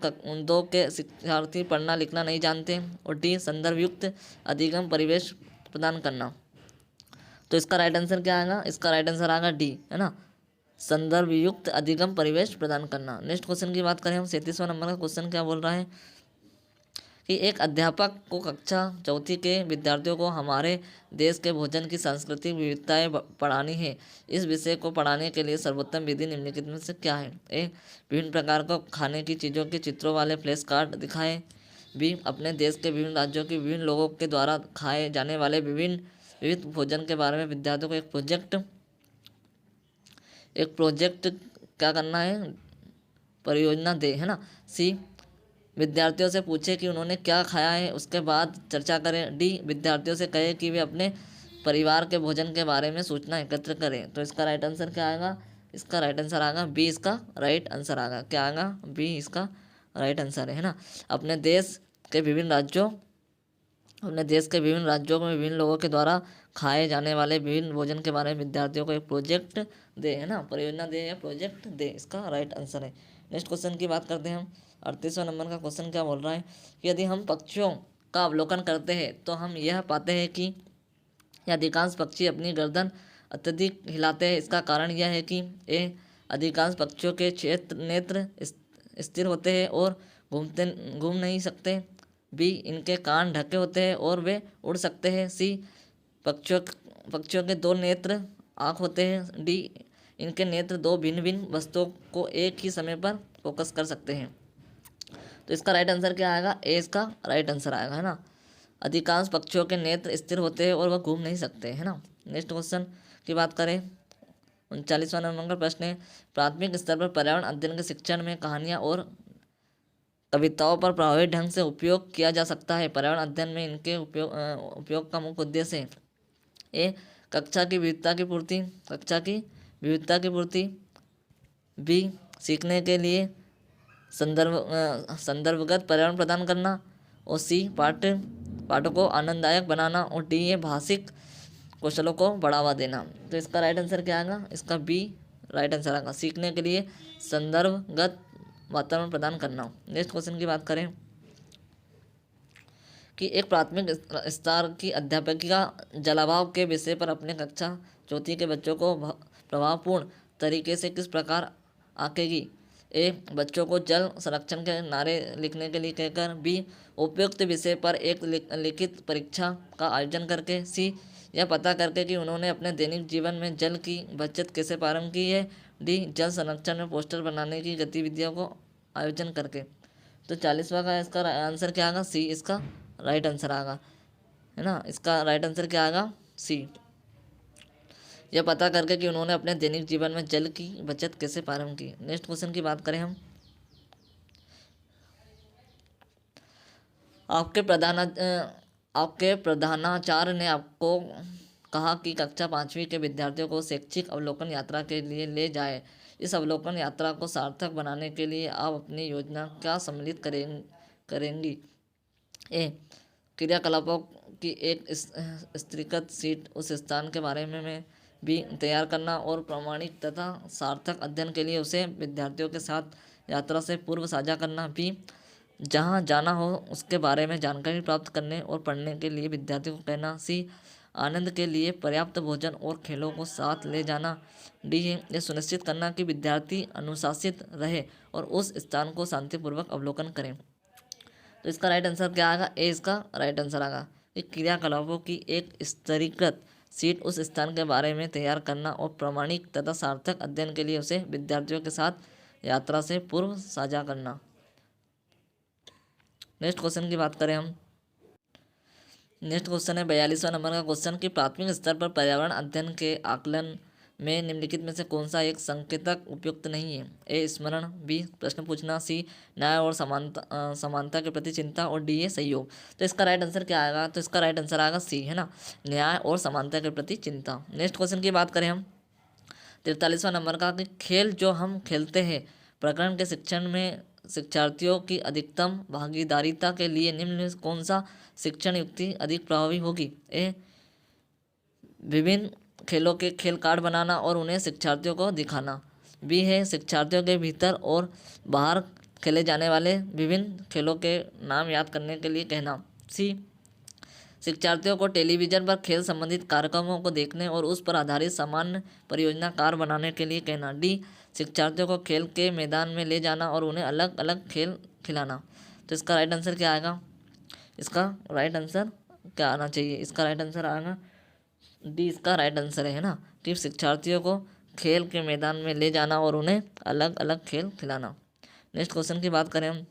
2 के शिक्षार्थी पढ़ना लिखना नहीं जानते, और डी संदर्भयुक्त अधिगम परिवेश प्रदान करना। तो इसका राइट आंसर क्या आएगा? इसका राइट आंसर आएगा डी, है ना, संदर्भ युक्त अधिगम परिवेश प्रदान करना। नेक्स्ट क्वेश्चन की बात करें हम, 37वां नंबर का क्वेश्चन क्या बोल रहा है कि एक अध्यापक को कक्षा 4 के विद्यार्थियों को हमारे देश के भोजन की सांस्कृतिक विविधताएं पढ़ानी है। इस विषय को पढ़ाने के लिए सर्वोत्तम विधि निम्नलिखित में से क्या है? ए विभिन्न प्रकार को खाने की चीज़ों के चित्रों वाले फ्लैश कार्ड दिखाएं। बी अपने देश के विभिन्न राज्यों के विभिन्न लोगों के द्वारा खाए जाने वाले विविध भोजन के बारे में विद्यार्थियों को एक प्रोजेक्ट क्या करना है, परियोजना दे, है ना। सी विद्यार्थियों से पूछे कि उन्होंने क्या खाया है, उसके बाद चर्चा करें। डी विद्यार्थियों से कहे कि वे अपने परिवार के भोजन के बारे में सूचना एकत्र करें। तो इसका राइट आंसर क्या आएगा? इसका राइट आंसर आएगा बी, इसका राइट आंसर आएगा। क्या आएगा? बी इसका राइट आंसर है ना। अपने देश के विभिन्न राज्यों में विभिन्न लोगों के द्वारा खाए जाने वाले विभिन्न भोजन के बारे में विद्यार्थियों को एक प्रोजेक्ट दे, है ना, परियोजना दे या प्रोजेक्ट दे, इसका राइट आंसर है। नेक्स्ट क्वेश्चन की बात करते हैं हम। 38वां नंबर का क्वेश्चन क्या बोल रहा है कि यदि हम पक्षियों का अवलोकन करते हैं तो हम यह पाते हैं कि अधिकांश पक्षी अपनी गर्दन अत्यधिक हिलाते हैं। इसका कारण यह है कि ए अधिकांश पक्षियों के नेत्र स्थिर होते हैं और घूम नहीं सकते। बी इनके कान ढके होते हैं और वे उड़ सकते हैं। सी पक्षियों के 2 नेत्र आँख होते हैं। डी इनके नेत्र 2 भिन्न भिन्न वस्तुओं को एक ही समय पर फोकस कर सकते हैं। तो इसका राइट आंसर क्या आएगा? ए इसका राइट आंसर आएगा, है ना। अधिकांश पक्षियों के नेत्र स्थिर होते हैं और वह घूम नहीं सकते, है ना। नेक्स्ट क्वेश्चन की बात करें, 39वां नंबर का प्रश्न है, प्राथमिक स्तर पर पर्यावरण अध्ययन के शिक्षण में कहानियाँ और कविताओं पर प्रभावी ढंग से उपयोग किया जा सकता है। पर्यावरण अध्ययन में इनके उपयोग का मुख्य उद्देश्य है ए कक्षा की विविधता की पूर्ति, बी सीखने के लिए संदर्भगत पर्यावरण प्रदान करना, और सी पाठों को आनंददायक बनाना, और डी ये भाषिक कौशलों को बढ़ावा देना। तो इसका राइट आंसर क्या आएगा? इसका बी राइट आंसर आएगा, सीखने के लिए संदर्भगत वातावरण प्रदान करना। नेक्स्ट क्वेश्चन की बात करें कि एक प्राथमिक स्तर की अध्यापिका जलाभाव के विषय पर अपने कक्षा 4 के बच्चों को प्रभावपूर्ण तरीके से किस प्रकार आंकेगी? ए बच्चों को जल संरक्षण के नारे लिखने के लिए कहकर। बी उपयुक्त विषय पर एक लिखित परीक्षा का आयोजन करके। सी यह पता करके कि उन्होंने अपने दैनिक जीवन में जल की बचत कैसे प्रारंभ की है। डी जल संरक्षण में पोस्टर बनाने की गतिविधियों को आयोजन करके। तो 40वां का इसका आंसर क्या आएगा? सी इसका राइट आंसर आएगा, है ना। इसका राइट आंसर क्या आएगा? सी यह पता करके कि उन्होंने अपने दैनिक जीवन में जल की बचत कैसे प्रारंभ की। नेक्स्ट क्वेश्चन की बात करें हम, आपके प्रधानाचार्य ने आपको कहा कि कक्षा 5वीं के विद्यार्थियों को शैक्षिक अवलोकन यात्रा के लिए ले जाए। इस अवलोकन यात्रा को सार्थक बनाने के लिए आप अपनी योजना क्या सम्मिलित करेंगी? ए क्रियाकलापों की एक स्तरीकृत सीट उस स्थान के बारे में भी तैयार करना, और प्रामाणिक तथा सार्थक अध्ययन के लिए उसे विद्यार्थियों के साथ यात्रा से पूर्व साझा करना। बी जहाँ जाना हो उसके बारे में जानकारी प्राप्त करने और पढ़ने के लिए विद्यार्थियों को कहना। सी आनंद के लिए पर्याप्त भोजन और खेलों को साथ ले जाना। डी ये सुनिश्चित करना कि विद्यार्थी अनुशासित रहे और उस स्थान को शांतिपूर्वक अवलोकन करें। तो इसका राइट आंसर क्या आएगा? ए इसका राइट आंसर आएगा कि क्रियाकलापों की एक स्तरीकृत सीट उस स्थान के बारे में तैयार करना और प्रामाणिक तथा सार्थक अध्ययन के लिए उसे विद्यार्थियों के साथ यात्रा से पूर्व साझा करना। नेक्स्ट क्वेश्चन की बात करें हम, नेक्स्ट क्वेश्चन है 42वां नंबर का क्वेश्चन कि प्राथमिक स्तर पर पर्यावरण अध्ययन के आकलन में निम्नलिखित में से कौन सा एक संकेतक उपयुक्त नहीं है? ए स्मरण, बी प्रश्न पूछना, सी न्याय और समानता के प्रति चिंता, और डी ए सहयोग। तो इसका राइट आंसर क्या आएगा? तो इसका राइट आंसर आएगा सी, है ना, न्याय और समानता के प्रति चिंता। नेक्स्ट क्वेश्चन की बात करें हम, 43वां नंबर का कि खेल जो हम खेलते हैं प्रकरण के शिक्षण में शिक्षार्थियों की अधिकतम भागीदारिता के लिए निम्न में कौन सा शिक्षण युक्ति अधिक प्रभावी होगी? ए, विभिन्न खेलों के खेल कार्ड बनाना और उन्हें शिक्षार्थियों को दिखाना। बी है शिक्षार्थियों के भीतर और बाहर खेले जाने वाले विभिन्न खेलों के नाम याद करने के लिए कहना। सी, शिक्षार्थियों को टेलीविज़न पर खेल संबंधित कार्यक्रमों को देखने और उस पर आधारित सामान्य परियोजना कार्य बनाने के लिए कहना। डी, शिक्षार्थियों को खेल के मैदान में ले जाना और उन्हें अलग अलग खेल खिलाना। तो इसका राइट आंसर क्या आएगा? इसका राइट आंसर क्या आना चाहिए? इसका राइट आंसर आएगा डी, इसका राइट आंसर है ना, कि शिक्षार्थियों को खेल के मैदान में ले जाना और उन्हें अलग अलग खेल खिलाना। नेक्स्ट क्वेश्चन की बात करें हम।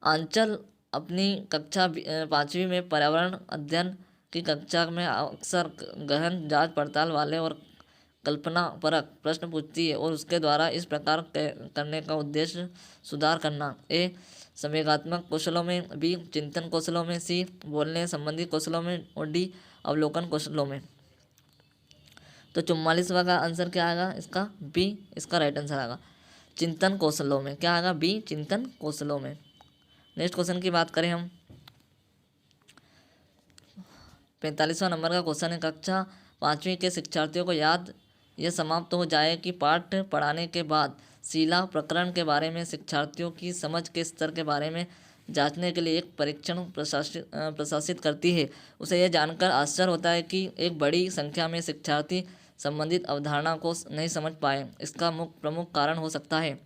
आंचल अपनी कक्षा 5वीं में पर्यावरण अध्ययन की कक्षा में अक्सर गहन जांच पड़ताल वाले और कल्पना परक प्रश्न पूछती है और उसके द्वारा इस प्रकार करने का उद्देश्य सुधार करना। ए, संवेगात्मक कौशलों में, बी, चिंतन कौशलों में, सी, बोलने संबंधी कौशलों में और डी, अवलोकन कौशलों में। तो 44वां का आंसर क्या आएगा? इसका बी, इसका राइट आंसर आएगा चिंतन कौशलों में। क्या आएगा? बी, चिंतन कौशलों में। नेक्स्ट क्वेश्चन की बात करें हम। 45वां नंबर का क्वेश्चन है कक्षा 5वीं के शिक्षार्थियों को याद यह समाप्त हो जाए कि पाठ पढ़ाने के बाद शीला प्रकरण के बारे में शिक्षार्थियों की समझ के स्तर के बारे में जांचने के लिए एक परीक्षण प्रशासित करती है। उसे यह जानकर आश्चर्य होता है कि एक बड़ी संख्या में शिक्षार्थी संबंधित अवधारणा को नहीं समझ पाए। इसका प्रमुख कारण हो सकता है।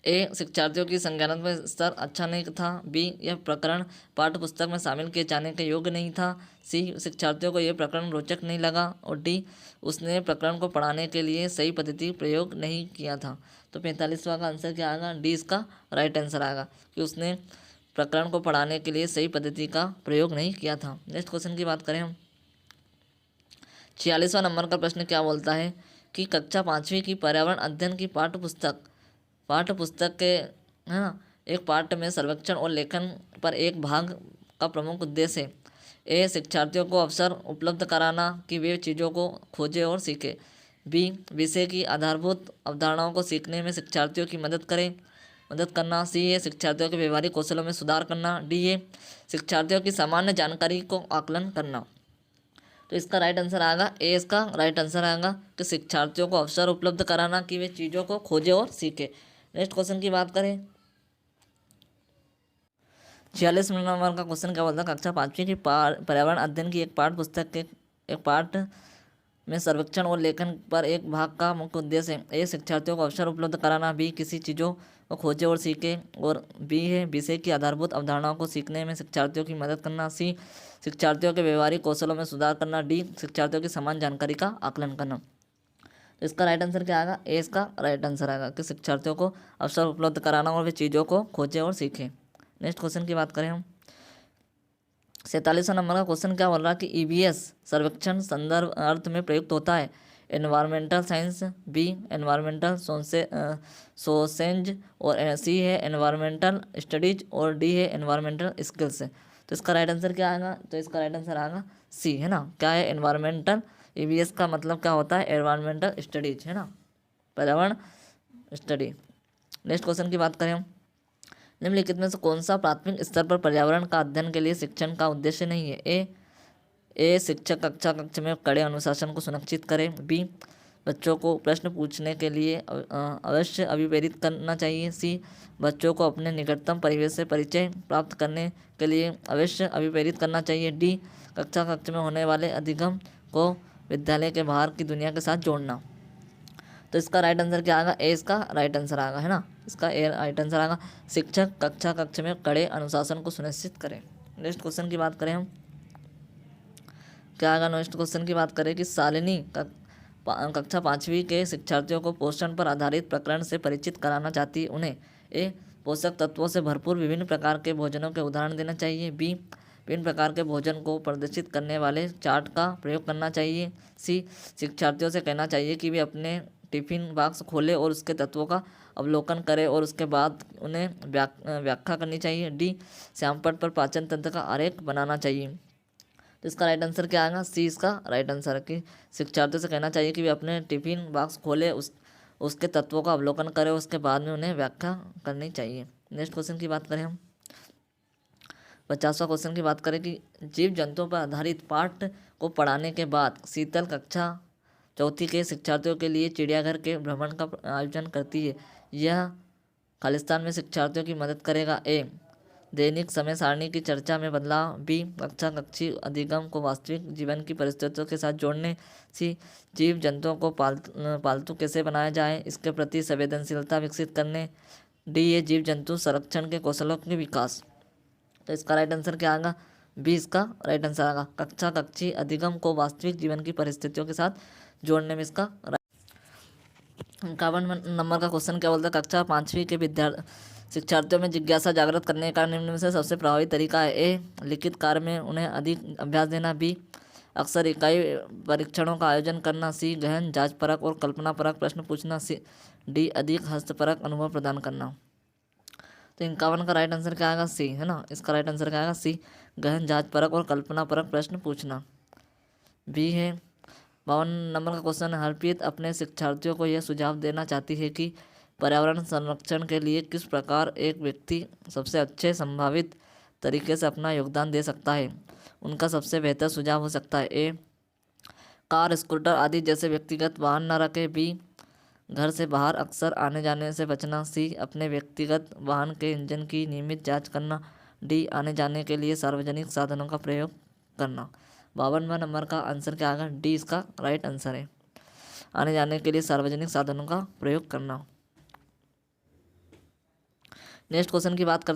ए, शिक्षार्थियों की संज्ञानात्मक स्तर अच्छा नहीं था। बी, यह प्रकरण पाठ्य पुस्तक में शामिल किए जाने के योग्य नहीं था। सी, शिक्षार्थियों को यह प्रकरण रोचक नहीं लगा। और डी, उसने प्रकरण को पढ़ाने के लिए सही पद्धति प्रयोग नहीं किया था। तो 45वां का आंसर क्या आएगा? डी, इसका राइट आंसर आएगा कि उसने प्रकरण को पढ़ाने के लिए सही पद्धति का प्रयोग नहीं किया था। नेक्स्ट क्वेश्चन की बात करें हम। 46वां नंबर का प्रश्न क्या बोलता है कि कक्षा 5वीं की पर्यावरण अध्ययन की पाठ्यपुस्तक के है ना एक पाठ में सर्वेक्षण और लेखन पर एक भाग का प्रमुख उद्देश्य है। ए, शिक्षार्थियों को अवसर उपलब्ध कराना कि वे चीज़ों को खोजें और सीखें। बी, विषय की आधारभूत अवधारणाओं को सीखने में शिक्षार्थियों की मदद करना। सी है शिक्षार्थियों के व्यवहारिक कौशलों में सुधार करना। डी है शिक्षार्थियों की सामान्य जानकारी को आकलन करना। तो इसका राइट आंसर आएगा ए, इसका राइट आंसर आएगा कि शिक्षार्थियों को अवसर उपलब्ध कराना कि वे चीज़ों को खोजें और सीखें। नेक्स्ट क्वेश्चन की बात करें। 46 नंबर का क्वेश्चन क्या बोलता है कक्षा 5वीं की पर्यावरण अध्ययन की एक पाठ में सर्वेक्षण और लेखन पर एक भाग का मुख्य उद्देश्य है। ए, शिक्षार्थियों को अवसर उपलब्ध कराना। बी, किसी चीज़ों को खोजे और सीखे। और बी है विषय की आधारभूत अवधारणाओं को सीखने में शिक्षार्थियों की मदद करना। सी, शिक्षार्थियों के व्यवहारिक कौशलों में सुधार करना। डी, शिक्षार्थियों की समान जानकारी का आकलन करना। तो इसका राइट आंसर क्या आएगा? ए, इसका राइट आंसर आएगा कि शिक्षार्थियों को अवसर उपलब्ध कराना और वे चीज़ों को खोजें और सीखें। नेक्स्ट क्वेश्चन की बात करें हम। 47वां नंबर का क्वेश्चन क्या बोल रहा है कि ईवीएस सर्वेक्षण संदर्भ अर्थ में प्रयुक्त होता है। एनवायरमेंटल साइंस, बी, एनवायरमेंटल सोसेंज और सी है एनवायरमेंटल स्टडीज और डी है एनवायरमेंटल स्किल्स। तो इसका राइट आंसर क्या आएगा? तो इसका राइट आंसर आएगा सी, है ना। क्या है? एनवायरमेंटल। ईवीएस का मतलब क्या होता है? एनवायरमेंटल स्टडीज, है ना, पर्यावरण स्टडी। नेक्स्ट क्वेश्चन की बात करें हम। निम्नलिखित में से कौन सा प्राथमिक स्तर पर पर्यावरण का अध्ययन के लिए शिक्षण का उद्देश्य नहीं है? ए, शिक्षक कक्षा में कड़े अनुशासन को सुनिश्चित करें। बी, बच्चों को प्रश्न पूछने के लिए अवश्य अभिप्रेरित करना चाहिए। सी, बच्चों को अपने निकटतम परिवेश से परिचय प्राप्त करने के लिए अवश्य अभिप्रेरित करना चाहिए। डी, कक्षा में होने वाले अधिगम को विद्यालय के बाहर की दुनिया के साथ जोड़ना। तो इसका राइट आंसर क्या आएगा? ए, इसका राइट आंसर आएगा, है ना, इसका ए राइट आंसर आएगा। शिक्षक कक्षा में कड़े अनुशासन को सुनिश्चित करें। नेक्स्ट क्वेश्चन की बात करें हम। क्या आएगा? नेक्स्ट क्वेश्चन की बात करें कि शालिनी कक्षा 5वीं के शिक्षार्थियों को पोषण पर आधारित प्रकरण से परिचित कराना चाहती है। उन्हें ए, पोषक तत्वों से भरपूर विभिन्न प्रकार के भोजनों के उदाहरण देना चाहिए। बी, विभिन्न प्रकार के भोजन को प्रदर्शित करने वाले चार्ट का प्रयोग करना चाहिए। सी, शिक्षार्थियों से कहना चाहिए कि वे अपने टिफिन बॉक्स खोलें और उसके तत्वों का अवलोकन करें और उसके बाद उन्हें व्याख्या करनी चाहिए। डी, श्यामपट्ट पर पाचन तंत्र का आरेख बनाना चाहिए। तो इसका राइट आंसर क्या आएगा? सी इसका राइट आंसर है कि शिक्षार्थियों से कहना चाहिए कि वे अपने टिफिन बॉक्स खोले, उसके तत्वों का अवलोकन करें, उसके बाद में उन्हें व्याख्या करनी चाहिए। नेक्स्ट क्वेश्चन की बात करें हम, 50वां क्वेश्चन की बात करें कि जीव जंतुओं पर आधारित पाठ को पढ़ाने के बाद शीतल कक्षा चौथी के शिक्षार्थियों के लिए चिड़ियाघर के भ्रमण का आयोजन करती है। यह खालिस्तान में शिक्षार्थियों की मदद करेगा। ए, दैनिक समय सारणी की चर्चा में बदलाव। बी, कक्षा कक्षी अधिगम को वास्तविक जीवन की परिस्थितियों के साथ जोड़ने। सी, जीव जंतुओं को पालतू कैसे बनाया जाए, इसके प्रति संवेदनशीलता विकसित करने। डी, ये जीव जंतु संरक्षण के कौशलों के विकास। तो इसका राइट आंसर क्या आएगा? बी इसका राइट आंसर आएगा। कक्षा कक्षी अधिगम को वास्तविक जीवन की परिस्थितियों के साथ जोड़ने में इसका 51 नंबर का क्वेश्चन क्या बोलता है? कक्षा 5वीं के शिक्षार्थियों में जिज्ञासा जागृत करने का निम्न में से सबसे प्रभावी तरीका है। ए, लिखित कार्य में उन्हें अधिक अभ्यास देना। बी, अक्सर इकाई परीक्षणों का आयोजन करना। सी, गहन जांचपरक और कल्पनापरक प्रश्न पूछना। सी, डी, अधिक हस्तपरक अनुभव प्रदान करना। तो 51 का राइट आंसर क्या आएगा? सी, है ना। इसका राइट आंसर क्या आएगा? सी, गहन जांचपरक और कल्पनापरक प्रश्न पूछना। बी है 52 नंबर का क्वेश्चन है, हरप्रीत अपने शिक्षार्थियों को यह सुझाव देना चाहती है कि पर्यावरण संरक्षण के लिए किस प्रकार एक व्यक्ति सबसे अच्छे संभावित तरीके से अपना योगदान दे सकता है। उनका सबसे बेहतर सुझाव हो सकता है। ए, कार, स्कूटर आदि जैसे व्यक्तिगत वाहन न रखे। बी, घर से बाहर अक्सर आने जाने से बचना। सी, अपने व्यक्तिगत वाहन के इंजन की नियमित जांच करना। डी, आने जाने के लिए सार्वजनिक साधनों का प्रयोग करना। 52वां नंबर का आंसर क्या आएगा? डी इसका राइट आंसर है, आने जाने के लिए सार्वजनिक साधनों का प्रयोग करना। नेक्स्ट क्वेश्चन की बात कर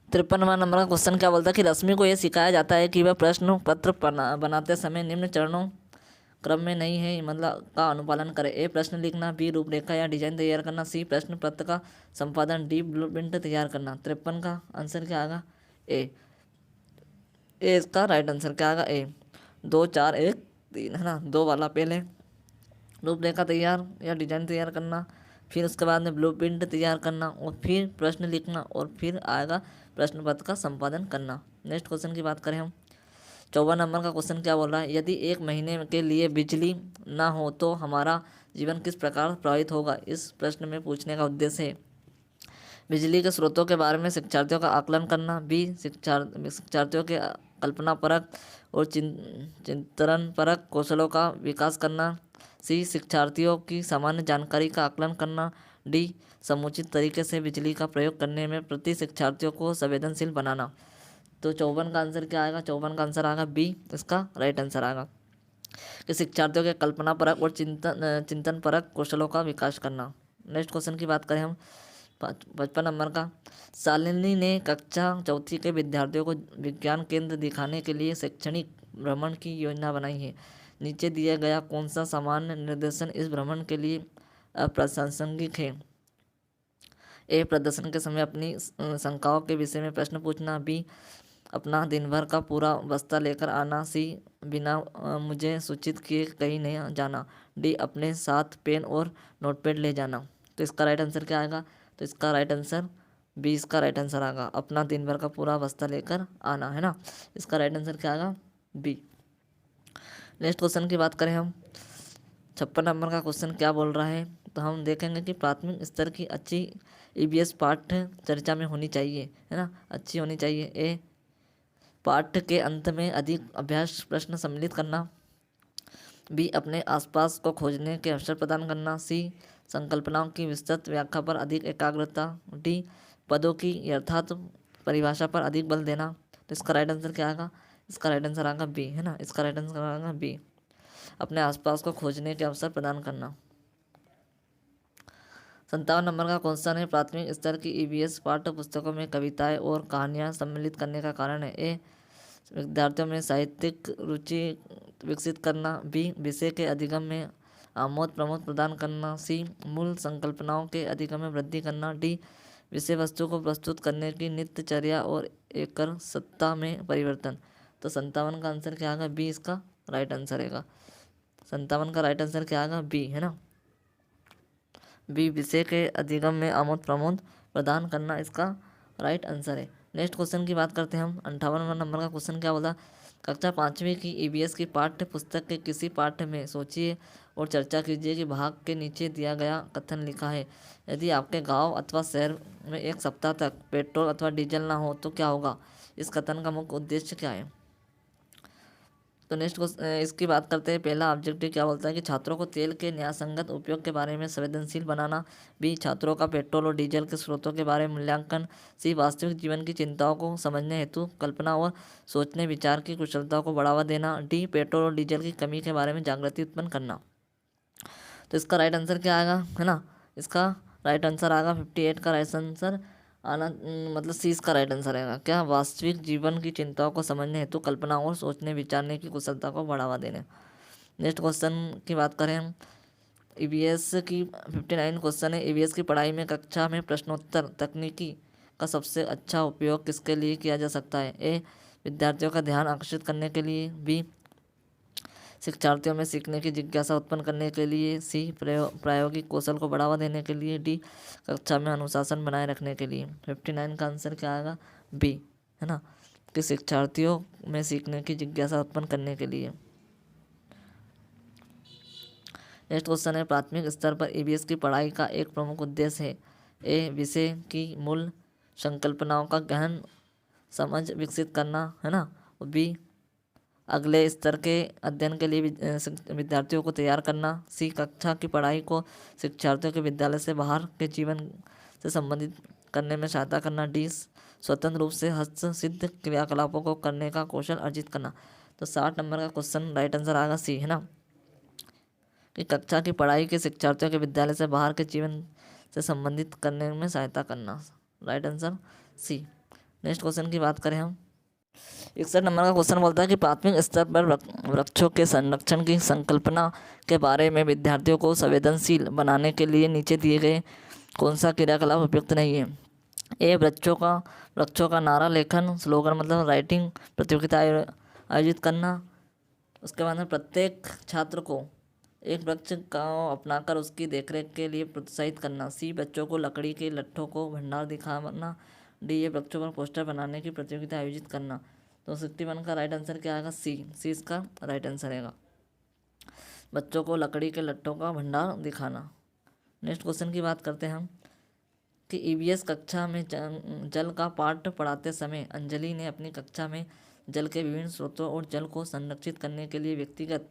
53वां नंबर का क्वेश्चन क्या बोलता है कि रश्मि को यह सिखाया जाता है कि वह प्रश्न पत्र बनाते समय निम्न चरणों क्रम में नहीं है मतलब का अनुपालन करे। ए, प्रश्न लिखना। बी, रूपरेखा या डिजाइन तैयार करना। सी, प्रश्न पत्र का संपादन। डी, ब्लूप्रिंट तैयार करना। 53 का आंसर क्या आएगा? ए इसका राइट आंसर क्या आएगा? ए, 2 4 1 3, है ना। 2 वाला पहले रूपरेखा तैयार या डिजाइन तैयार करना, फिर उसके बाद में ब्लूप्रिंट तैयार करना और फिर प्रश्न लिखना और फिर आएगा प्रश्न पत्र का संपादन करना। नेक्स्ट क्वेश्चन की बात करें हम, 54 नंबर का क्वेश्चन क्या बोल रहा है? यदि 1 महीने के लिए बिजली ना हो तो हमारा जीवन किस प्रकार प्रभावित होगा? इस प्रश्न में पूछने का उद्देश्य है बिजली के स्रोतों के बारे में शिक्षार्थियों का आकलन करना। बी, शिक्षार्थियों के कल्पनापरक और चिंतनपरक कौशलों का विकास करना। सी, शिक्षार्थियों की सामान्य जानकारी का आकलन करना। डी, समुचित तरीके से बिजली का प्रयोग करने में प्रति शिक्षार्थियों को संवेदनशील बनाना। तो 54 का आंसर क्या आएगा? 54 का आंसर आएगा बी, इसका राइट आंसर आएगा कि शिक्षार्थियों के कल्पनापरक और चिंतनपरक कौशलों का विकास करना। नेक्स्ट क्वेश्चन की बात करें हम, 55 नंबर का, शालिनी ने कक्षा चौथी के विद्यार्थियों को विज्ञान केंद्र दिखाने के लिए शैक्षणिक भ्रमण की योजना बनाई है। नीचे दिया गया कौन सा सामान्य निर्देशन इस भ्रमण के लिए अप्रासंगिक है? ए, प्रदर्शन के समय अपनी शंकाओं के विषय में प्रश्न पूछना। बी, अपना दिन भर का पूरा बस्ता लेकर आना। सी, बिना मुझे सूचित किए कहीं नहीं जाना। डी, अपने साथ पेन और नोटपैड ले जाना। तो इसका राइट आंसर क्या आएगा? तो इसका राइट आंसर बी, इसका राइट आंसर आएगा अपना दिन भर का पूरा बस्ता लेकर आना, है ना। इसका राइट आंसर क्या आएगा? बी। नेक्स्ट क्वेश्चन की बात करें हम, 56 नंबर का क्वेश्चन क्या बोल रहा है? तो हम देखेंगे कि प्राथमिक स्तर की अच्छी ईवीएस पाठ्य चर्चा में होनी चाहिए, है ना, अच्छी होनी चाहिए। ए, पाठ्य के अंत में अधिक अभ्यास प्रश्न सम्मिलित करना। बी, अपने आसपास को खोजने के अवसर प्रदान करना। सी, संकल्पनाओं की विस्तृत व्याख्या पर अधिक एकाग्रता। डी, पदों की यथार्थ परिभाषा पर अधिक बल देना। तो इसका राइट आंसर क्या आएगा? इसका राइट आंसर आएगा बी, है ना। इसका राइट आंसर आएगा बी, अपने आसपास को खोजने के अवसर प्रदान करना। 57 नंबर का क्वेश्चन है, प्राथमिक स्तर की ईवीएस पाठ्य पुस्तकों में कविताएं और कहानियां सम्मिलित करने का कारण है। ए, विद्यार्थियों में साहित्यिक रुचि विकसित करना। बी, विषय के अधिगम में आमोद प्रमोद प्रदान करना। सी, मूल संकल्पनाओं के अधिगम में वृद्धि करना। डी, विषय वस्तु को प्रस्तुत करने की नित्यचर्या और एकर सत्ता में परिवर्तन। तो 57 का आंसर क्या आएगा? बी, इसका राइट आंसर आएगा। 57 का राइट आंसर क्या आएगा? बी, है ना। बी, विषय के अधिगम में आमोद प्रमोद प्रदान करना इसका राइट आंसर है। नेक्स्ट क्वेश्चन की बात करते हैं हम, 58वां नंबर का क्वेश्चन क्या बोला? कक्षा 5वीं की ईवीएस की पाठ्य पुस्तक के किसी पाठ में सोचिए और चर्चा कीजिए कि भाग के नीचे दिया गया कथन लिखा है, यदि आपके गांव अथवा शहर में एक सप्ताह तक पेट्रोल अथवा डीजल ना हो तो क्या होगा। इस कथन का मुख्य उद्देश्य क्या है। तो नेक्स्ट इसकी बात करते हैं। पहला ऑब्जेक्टिव क्या बोलता है कि छात्रों को तेल के न्यायसंगत उपयोग के बारे में संवेदनशील बनाना। बी, छात्रों का पेट्रोल और डीजल के स्रोतों के बारे में मूल्यांकन। सी, वास्तविक जीवन की चिंताओं को समझने हेतु कल्पना और सोचने विचार की कुशलता को बढ़ावा देना। डी, पेट्रोल और डीजल की कमी के बारे में जागृति उत्पन्न करना। तो इसका राइट आंसर क्या आएगा, है ना। इसका राइट आंसर आएगा 58 का राइट आंसर आना, मतलब सी इसका राइट आंसर आएगा। क्या, वास्तविक जीवन की चिंताओं को समझने हेतु कल्पना और सोचने विचारने की कुशलता को बढ़ावा देने। नेक्स्ट क्वेश्चन की बात करें हम, ईवीएस की 59 क्वेश्चन है, ईवीएस की पढ़ाई में कक्षा में प्रश्नोत्तर तकनीकी का सबसे अच्छा उपयोग किसके लिए किया जा सकता है। ए, विद्यार्थियों का ध्यान आकर्षित करने के लिए। बी, शिक्षार्थियों में सीखने की जिज्ञासा उत्पन्न करने के लिए। सी, प्रायोगिक कौशल को बढ़ावा देने के लिए। डी, कक्षा में अनुशासन बनाए रखने के लिए। 59 का आंसर क्या आएगा, बी, है ना, कि शिक्षार्थियों में सीखने की जिज्ञासा उत्पन्न करने के लिए। नेक्स्ट क्वेश्चन है, प्राथमिक स्तर पर ईवीएस की पढ़ाई का एक प्रमुख उद्देश्य है। ए, विषय की मूल संकल्पनाओं का गहन समझ विकसित करना, है ना। बी, अगले स्तर के अध्ययन के लिए विद्यार्थियों को तैयार करना। सी, कक्षा की पढ़ाई को शिक्षार्थियों के विद्यालय से बाहर के जीवन से संबंधित करने में सहायता करना। डी, स्वतंत्र रूप से हस्तसिद्ध क्रियाकलापों को करने का कौशल अर्जित करना। तो 60 नंबर का क्वेश्चन राइट आंसर आएगा सी, है ना, कि कक्षा की पढ़ाई के शिक्षार्थियों के विद्यालय से बाहर के जीवन से संबंधित करने में सहायता करना। Right answer C. Next question की बात करें हम, 61 नंबर का क्वेश्चन बोलता है कि प्राथमिक स्तर पर वृक्षों के संरक्षण की संकल्पना के बारे में विद्यार्थियों को संवेदनशील बनाने के लिए नीचे दिए गए कौन सा क्रियाकलाप उपयुक्त नहीं है। ए, वृक्षों का नारा लेखन, स्लोगन मतलब राइटिंग प्रतियोगिता आयोजित करना। उसके बाद में प्रत्येक छात्र को एक वृक्ष का अपनाकर उसकी देखरेख के लिए प्रोत्साहित करना। सी, बच्चों को लकड़ी के लट्ठों को भंडार दिखाना। डी, ये वृक्षों पर पोस्टर बनाने की प्रतियोगिता आयोजित करना। तो 61 का राइट आंसर क्या आएगा, सी, सी इसका राइट आंसर आएगा, बच्चों को लकड़ी के लट्ठों का भंडार दिखाना। नेक्स्ट क्वेश्चन की बात करते हैं हम कि ईवीएस कक्षा में जल का पाठ पढ़ाते समय अंजलि ने अपनी कक्षा में जल के विभिन्न स्रोतों और जल को संरक्षित करने के लिए व्यक्तिगत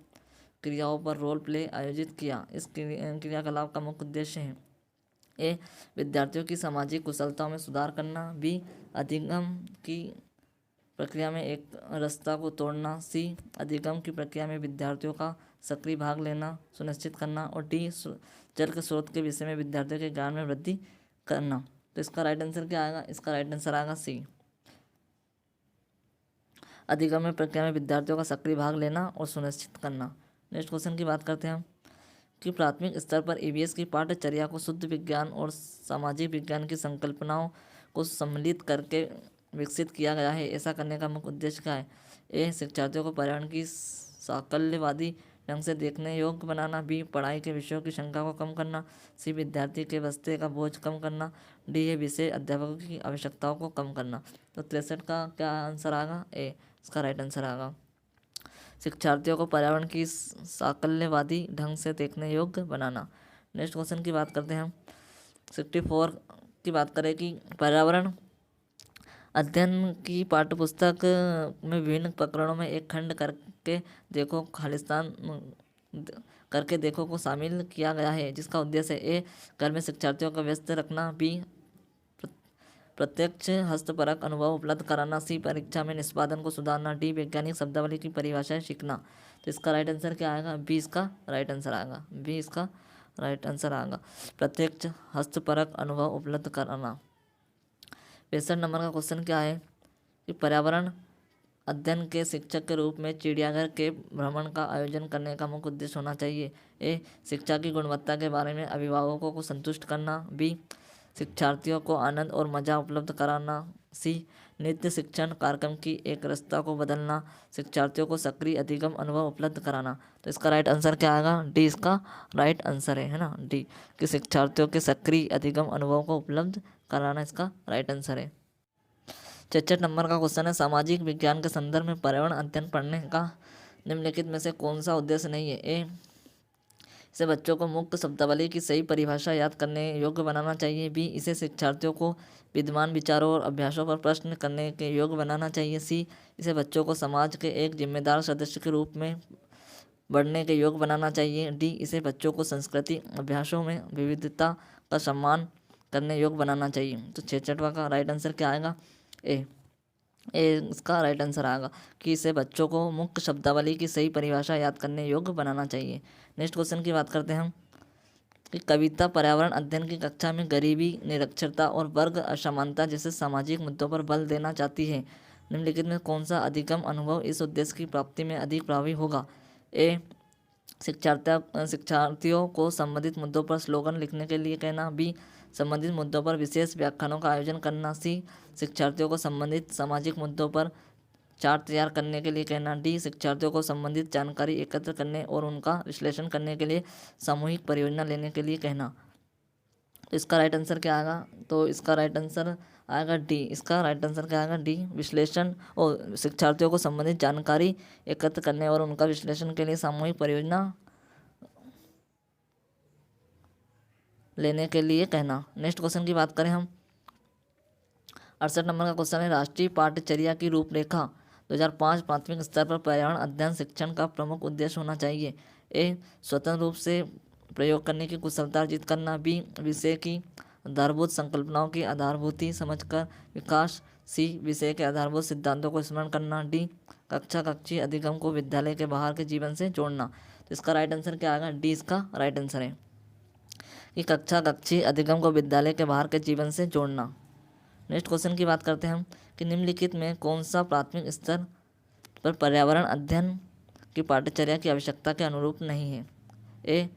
क्रियाओं पर रोल प्ले आयोजित किया। इस क्रियाकलाप का मुख्य उद्देश्य है। ए, विद्यार्थियों की सामाजिक कुशलताओं में सुधार करना। बी, अधिगम की प्रक्रिया में एक रास्ता को तोड़ना। सी, अधिगम की प्रक्रिया में विद्यार्थियों का सक्रिय भाग लेना सुनिश्चित करना। और डी, जल के स्रोत के विषय में विद्यार्थियों के ज्ञान में वृद्धि करना। तो इसका राइट आंसर क्या आएगा, इसका राइट आंसर आएगा सी, अधिगम में प्रक्रिया में विद्यार्थियों का सक्रिय भाग लेना और सुनिश्चित करना। नेक्स्ट क्वेश्चन की बात करते हैं हम कि प्राथमिक स्तर पर ईवीएस की पाठ्यचर्या को शुद्ध विज्ञान और सामाजिक विज्ञान की संकल्पनाओं को सम्मिलित करके विकसित किया गया है। ऐसा करने का मुख्य उद्देश्य क्या है। ए, शिक्षार्थियों को पर्यावरण की साकल्यवादी ढंग से देखने योग्य बनाना। बी, पढ़ाई के विषयों की शंका को कम करना। सी, विद्यार्थी के बस्ते का बोझ कम करना। डी, ये विषय अध्यापकों की आवश्यकताओं को कम करना। तो 63 का क्या आंसर आएगा, ए, इसका राइट आंसर आएगा, शिक्षार्थियों को पर्यावरण की साकल्यवादी ढंग से देखने योग्य बनाना। नेक्स्ट क्वेश्चन की बात करते हैं हम, 64 की बात करें कि पर्यावरण अध्ययन की पाठ्यपुस्तक में विभिन्न प्रकरणों में एक खंड करके देखो को शामिल किया गया है, जिसका उद्देश्य है। ए, घर में शिक्षार्थियों को व्यस्त रखना। बी, प्रत्यक्ष हस्तपरक अनुभव उपलब्ध कराना। सी, परीक्षा में निष्पादन को सुधारना। डी, वैज्ञानिक शब्दावली की परिभाषाएं सीखना। तो इसका राइट आंसर क्या आएगा, बी इसका राइट आंसर आएगा, बी इसका राइट आंसर आएगा, प्रत्यक्ष हस्तपरक अनुभव उपलब्ध कराना। 65 नंबर का क्वेश्चन क्या है कि पर्यावरण अध्ययन के शिक्षक के रूप में चिड़ियाघर के भ्रमण का आयोजन करने का मुख्य उद्देश्य होना चाहिए। ए, शिक्षा की गुणवत्ता के बारे में अभिभावकों को संतुष्ट करना। बी, शिक्षार्थियों को आनंद और मजा उपलब्ध कराना। सी, नित्य शिक्षण कार्यक्रम की एक रास्ता को बदलना, शिक्षार्थियों को सक्रिय अधिगम अनुभव उपलब्ध कराना। तो इसका राइट आंसर क्या आएगा, डी इसका राइट आंसर है ना, डी, कि शिक्षार्थियों के सक्रिय अधिगम अनुभव को उपलब्ध कराना इसका राइट आंसर है। 66 नंबर का क्वेश्चन है, सामाजिक विज्ञान के संदर्भ में पर्यावरण अध्ययन पढ़ने का निम्नलिखित में से कौन सा उद्देश्य नहीं है। ए, इसे बच्चों को मुक्त शब्दावली की सही परिभाषा याद करने योग्य बनाना चाहिए। बी, इसे शिक्षार्थियों को विद्यमान विचारों और अभ्यासों पर प्रश्न करने के योग्य बनाना चाहिए। सी, इसे बच्चों को समाज के एक जिम्मेदार सदस्य के रूप में बढ़ने के योग्य बनाना चाहिए। डी, इसे बच्चों को संस्कृति अभ्यासों में विविधता का सम्मान करने योग्य बनाना चाहिए। तो 66वां का राइट आंसर क्या आएगा? ए इसका राइट आंसर आएगा कि इसे बच्चों को मुक्त शब्दावली की सही परिभाषा याद करने योग्य बनाना चाहिए। नेक्स्ट क्वेश्चन की बात करते हैं हम कि कविता पर्यावरण अध्ययन की कक्षा में गरीबी, निरक्षरता और वर्ग असमानता जैसे सामाजिक मुद्दों पर बल देना चाहती है। निम्नलिखित में कौन सा अधिगम अनुभव इस उद्देश्य की प्राप्ति में अधिक प्रभावी होगा? ए, शिक्षार्थियों को संबंधित मुद्दों पर स्लोगन लिखने के लिए कहना। बी, संबंधित मुद्दों पर विशेष व्याख्यानों का आयोजन करना। सी, शिक्षार्थियों को संबंधित सामाजिक मुद्दों पर चार्ट तैयार करने के लिए कहना। डी, शिक्षार्थियों को संबंधित जानकारी एकत्र करने और उनका विश्लेषण करने के लिए सामूहिक परियोजना लेने के लिए कहना। तो इसका राइट आंसर क्या आएगा? तो इसका राइट आंसर आएगा डी। इसका राइट आंसर क्या आएगा? डी, विश्लेषण और शिक्षार्थियों को संबंधित जानकारी एकत्र करने और उनका विश्लेषण के लिए सामूहिक परियोजना लेने के लिए कहना। नेक्स्ट क्वेश्चन की बात करें हम, 68 नंबर का क्वेश्चन है, राष्ट्रीय पाठ्यचर्या की रूपरेखा 2005 प्राथमिक स्तर पर पर्यावरण अध्ययन शिक्षण का प्रमुख उद्देश्य होना चाहिए। ए, स्वतंत्र रूप से प्रयोग करने की कुशलता अर्जित करना। बी, विषय की आधारभूत संकल्पनाओं की आधारभूति समझकर विकास। सी, विषय के आधारभूत सिद्धांतों को स्मरण करना। डी, कक्षीय अधिगम को विद्यालय के बाहर के जीवन से जोड़ना। तो इसका राइट आंसर क्या आएगा? डी इसका राइट आंसर है कि कक्षीय अधिगम को विद्यालय के बाहर के जीवन से जोड़ना। नेक्स्ट क्वेश्चन की बात करते हैं हम कि निम्नलिखित में कौन सा प्राथमिक स्तर पर पर्यावरण अध्ययन की पाठ्यचर्या की आवश्यकता के अनुरूप नहीं है। ए,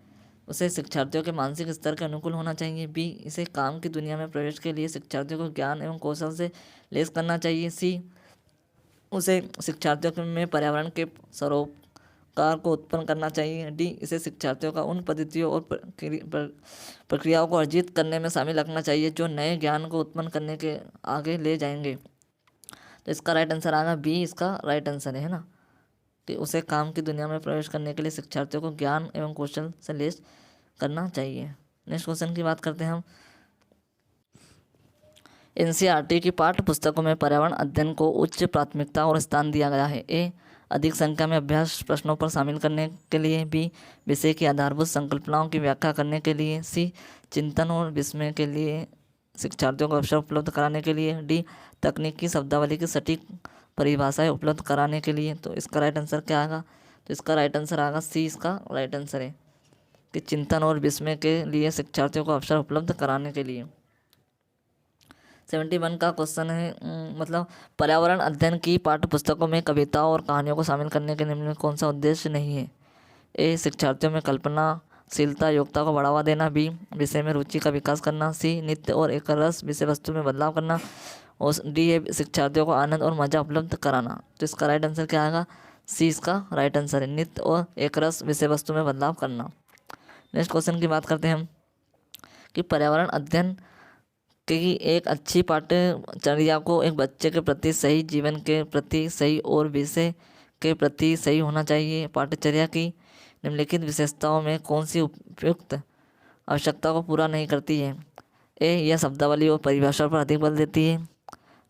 उसे शिक्षार्थियों के मानसिक स्तर के अनुकूल होना चाहिए। बी, इसे काम की दुनिया में प्रवेश के लिए शिक्षार्थियों को ज्ञान एवं कौशल से लैस करना चाहिए। सी, उसे शिक्षार्थियों में पर्यावरण के सरोकार को उत्पन्न करना चाहिए। डी, इसे शिक्षार्थियों का उन पद्धतियों और प्रक्रियाओं को अर्जित करने में शामिल रखना चाहिए जो नए ज्ञान को उत्पन्न करने के आगे ले जाएंगे। तो इसका राइट आंसर आएगा बी, इसका राइट आंसर है ना, कि उसे काम की दुनिया में प्रवेश करने के लिए शिक्षार्थियों को ज्ञान एवं कौशल से लैस करना चाहिए। नेक्स्ट क्वेश्चन की बात करते हैं हम, एनसीईआरटी की पाठ्य पुस्तकों में पर्यावरण अध्ययन को उच्च प्राथमिकता और स्थान दिया गया है। ए, अधिक संख्या में अभ्यास प्रश्नों पर शामिल करने के लिए। बी, विषय की आधारभूत संकल्पनाओं की व्याख्या करने के लिए। सी, चिंतन और विस्मय के लिए शिक्षार्थियों को अवसर उपलब्ध कराने के लिए। डी, तकनीकी शब्दावली की सटीक परिभाषाएं उपलब्ध कराने के लिए। तो इसका राइट आंसर क्या आएगा? तो इसका राइट आंसर आएगा सी, इसका राइट आंसर है कि चिंतन और विस्मय के लिए शिक्षार्थियों को अवसर उपलब्ध कराने के लिए। 71 का क्वेश्चन है, मतलब पर्यावरण अध्ययन की पाठ्य पुस्तकों में कविताओं और कहानियों को शामिल करने के निम्न में कौन सा उद्देश्य नहीं है। ए, शिक्षार्थियों में कल्पनाशीलता योग्यता को बढ़ावा देना। बी, विषय में रुचि का विकास करना। सी, नित्य और एक रस विषय वस्तु में बदलाव करना। और डी है शिक्षार्थियों को आनंद और मजा उपलब्ध कराना। तो इसका राइट आंसर क्या आएगा? सी, इसका राइट आंसर है नित्य और एक रस विषय वस्तु में बदलाव करना। नेक्स्ट क्वेश्चन की बात करते हैं हम कि पर्यावरण अध्ययन की एक अच्छी पाठ्यचर्या को एक बच्चे के प्रति सही, जीवन के प्रति सही और विषय के प्रति सही होना चाहिए। पाठ्यचर्या की निम्नलिखित विशेषताओं में कौन सी उपयुक्त आवश्यकता को पूरा नहीं करती है। ए, यह शब्दावली और परिभाषा पर अधिक बल देती है।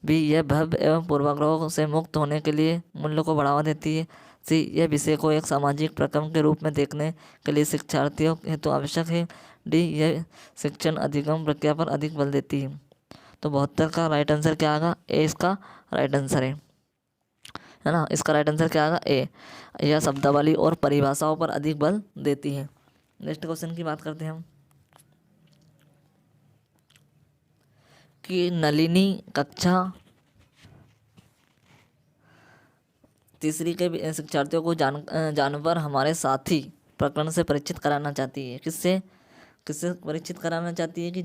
बी, यह भव्य एवं पूर्वाग्रहों से मुक्त होने के लिए मूल्य को बढ़ावा देती है। सी, यह विषय को एक सामाजिक प्रक्रम के रूप में देखने के लिए शिक्षार्थियों हेतु आवश्यक है। डी, यह शिक्षण अधिगम प्रक्रिया पर अधिक बल देती है। तो 72 का राइट आंसर क्या आएगा? ए, इसका राइट आंसर है ना। इसका राइट आंसर क्या आएगा? ए, यह शब्दावली और परिभाषाओं पर अधिक बल देती है। नेक्स्ट क्वेश्चन की बात करते हैं हम कि नलिनी कक्षा तीसरी के शिक्षार्थियों को जानवर हमारे साथी प्रकरण से परिचित कराना चाहती है। किससे परिचित कराना चाहती है? कि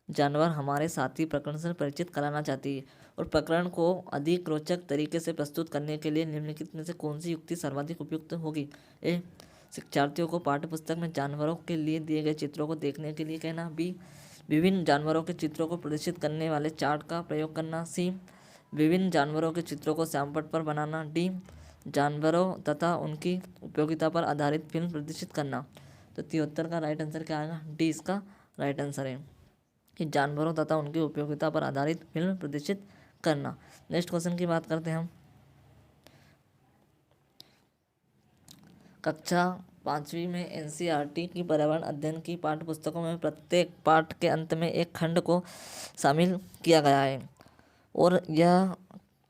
जानवर हमारे साथी प्रकरण से परिचित कराना चाहती है। और प्रकरण को अधिक रोचक तरीके से प्रस्तुत करने के लिए निम्नलिखित में से कौन सी युक्ति सर्वाधिक उपयुक्त होगी। ए, शिक्षार्थियों को पाठ्यपुस्तक में जानवरों के लिए दिए गए चित्रों को देखने के लिए कहना। बी, विभिन्न जानवरों के चित्रों को प्रदर्शित करने वाले चार्ट का प्रयोग करना। सी, विभिन्न जानवरों के चित्रों को श्यामपट्ट पर बनाना। डी, जानवरों तथा उनकी उपयोगिता पर आधारित फिल्म प्रदर्शित करना। तो 73 का राइट आंसर क्या आएगा? डी इसका राइट आंसर है कि जानवरों तथा उनकी उपयोगिता पर आधारित फिल्म प्रदर्शित करना। नेक्स्ट क्वेश्चन की बात करते हैं हम। कक्षा 5वीं में एनसीईआरटी की पर्यावरण अध्ययन की पाठ्य पुस्तकों में प्रत्येक पाठ के अंत में एक खंड को शामिल किया गया है और यह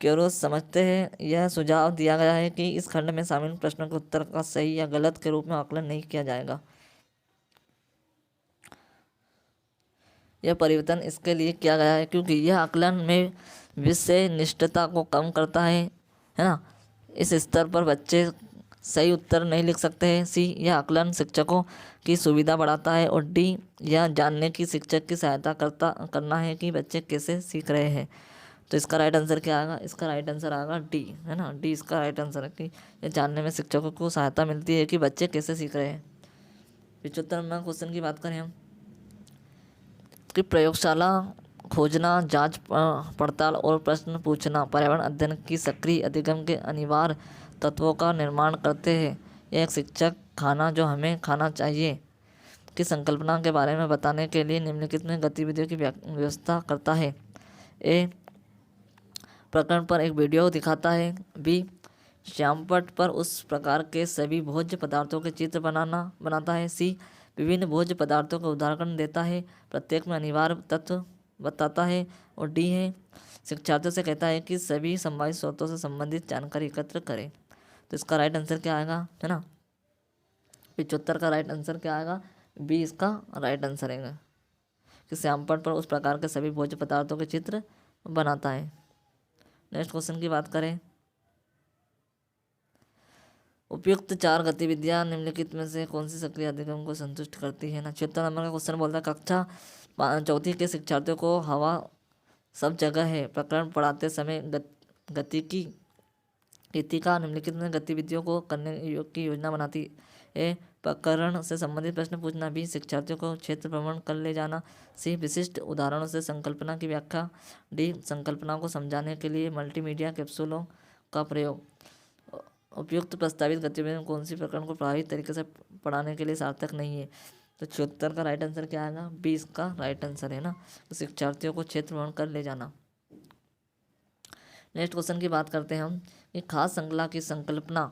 क्यूरोस समझते हैं, यह सुझाव दिया गया है कि इस खंड में शामिल प्रश्नों के उत्तर का सही या गलत के रूप में आकलन नहीं किया जाएगा। यह परिवर्तन इसके लिए किया गया है क्योंकि यह आकलन में विषय निष्ठता को कम करता है ना। इस स्तर पर बच्चे सही उत्तर नहीं लिख सकते हैं। सी, यह आकलन शिक्षकों की सुविधा बढ़ाता है। और डी, यह जानने की शिक्षक की सहायता करना है कि बच्चे कैसे सीख रहे हैं। तो इसका राइट आंसर क्या आएगा? इसका राइट आंसर आएगा डी, है ना। डी इसका राइट आंसर है कि यह जानने में शिक्षकों को सहायता मिलती है कि बच्चे कैसे सीख रहे हैं। 75वां क्वेश्चन की बात करें हम कि प्रयोगशाला खोजना, जांच पड़ताल और प्रश्न पूछना पर्यावरण अध्ययन की सक्रिय अधिगम के अनिवार्य तत्वों का निर्माण करते हैं। यह एक शिक्षक खाना जो हमें खाना चाहिए की संकल्पना के बारे में बताने के लिए निम्नलिखित में गतिविधियों की व्यवस्था करता है। ए, प्रकरण पर एक वीडियो दिखाता है। बी, श्यामपट्ट पर उस प्रकार के सभी भोज्य पदार्थों के चित्र बनाता है। सी, विभिन्न भोज्य पदार्थों का उदाहरण देता है, प्रत्येक में अनिवार्य तत्व बताता है। और डी है, शिक्षार्थियों से कहता है कि सभी संभावित स्रोतों से संबंधित जानकारी एकत्र करें। तो इसका राइट आंसर क्या आएगा, है ना। 75 का राइट आंसर क्या आएगा? बी इसका राइट आंसर है कि श्यामपट्ट पर उस प्रकार के सभी भोज्य पदार्थों के चित्र बनाता है। नेक्स्ट क्वेश्चन की बात करें। उपयुक्त 4 गतिविधियां निम्नलिखित में से कौन सी सक्रिय अधिगम को संतुष्ट करती है ना। 76 नंबर का क्वेश्चन बोलता है कक्षा 4वीं के शिक्षार्थियों को हवा सब जगह है प्रकरण पढ़ाते समय गतिकी रीतिका निम्नलिखित में गतिविधियों को करने की योजना बनाती है। प्रकरण से संबंधित प्रश्न पूछना। बी, शिक्षार्थियों को क्षेत्र भ्रमण कर ले जाना। सी, विशिष्ट उदाहरणों से संकल्पना की व्याख्या। डी, संकल्पना को समझाने के लिए मल्टीमीडिया कैप्सूलों का प्रयोग। उपयुक्त प्रस्तावित गतिविधियों कौन सी प्रकरण को प्रभावी तरीके से पढ़ाने के लिए सार्थक नहीं है। तो 74 का राइट आंसर क्या आएगा? बी इसका राइट आंसर है ना। तो शिक्षार्थियों को क्षेत्र भ्रमण कर ले जाना। नेक्स्ट क्वेश्चन की बात करते हैं हम कि खास श्रृंखला की संकल्पना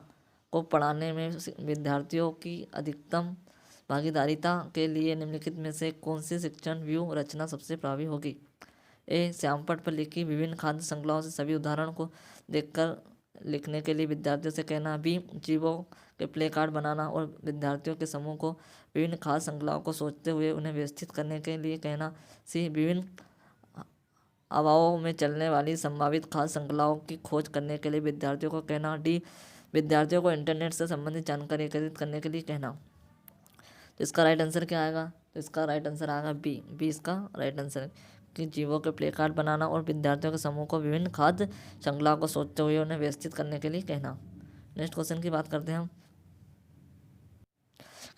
को पढ़ाने में विद्यार्थियों की अधिकतम भागीदारिता के लिए निम्नलिखित में से कौन सी शिक्षण व्यू रचना सबसे प्रभावी होगी। ए, श्यामपट्ट पर लिखी विभिन्न खाद्य श्रृंखलाओं से सभी उदाहरण को देखकर लिखने के लिए विद्यार्थियों से कहना। बी, जीवों के प्ले कार्ड बनाना और विद्यार्थियों के समूह को विभिन्न खाद्य श्रृंखलाओं को सोचते हुए उन्हें व्यवस्थित करने के लिए कहना। सी, विभिन्न हवाओं में चलने वाली संभावित खाद्य श्रृंखलाओं की खोज करने के लिए विद्यार्थियों को कहना। डी, विद्यार्थियों को इंटरनेट से संबंधित जानकारी एकत्रित करने के लिए कहना। तो इसका राइट आंसर क्या आएगा? तो इसका राइट आंसर आएगा बी। बी इसका राइट आंसर है कि जीवों के प्ले कार्ड बनाना और विद्यार्थियों के समूह को विभिन्न खाद्य श्रृंखलाओं को सोचते हुए उन्हें व्यवस्थित करने के लिए कहना। नेक्स्ट क्वेश्चन की बात करते हैं हम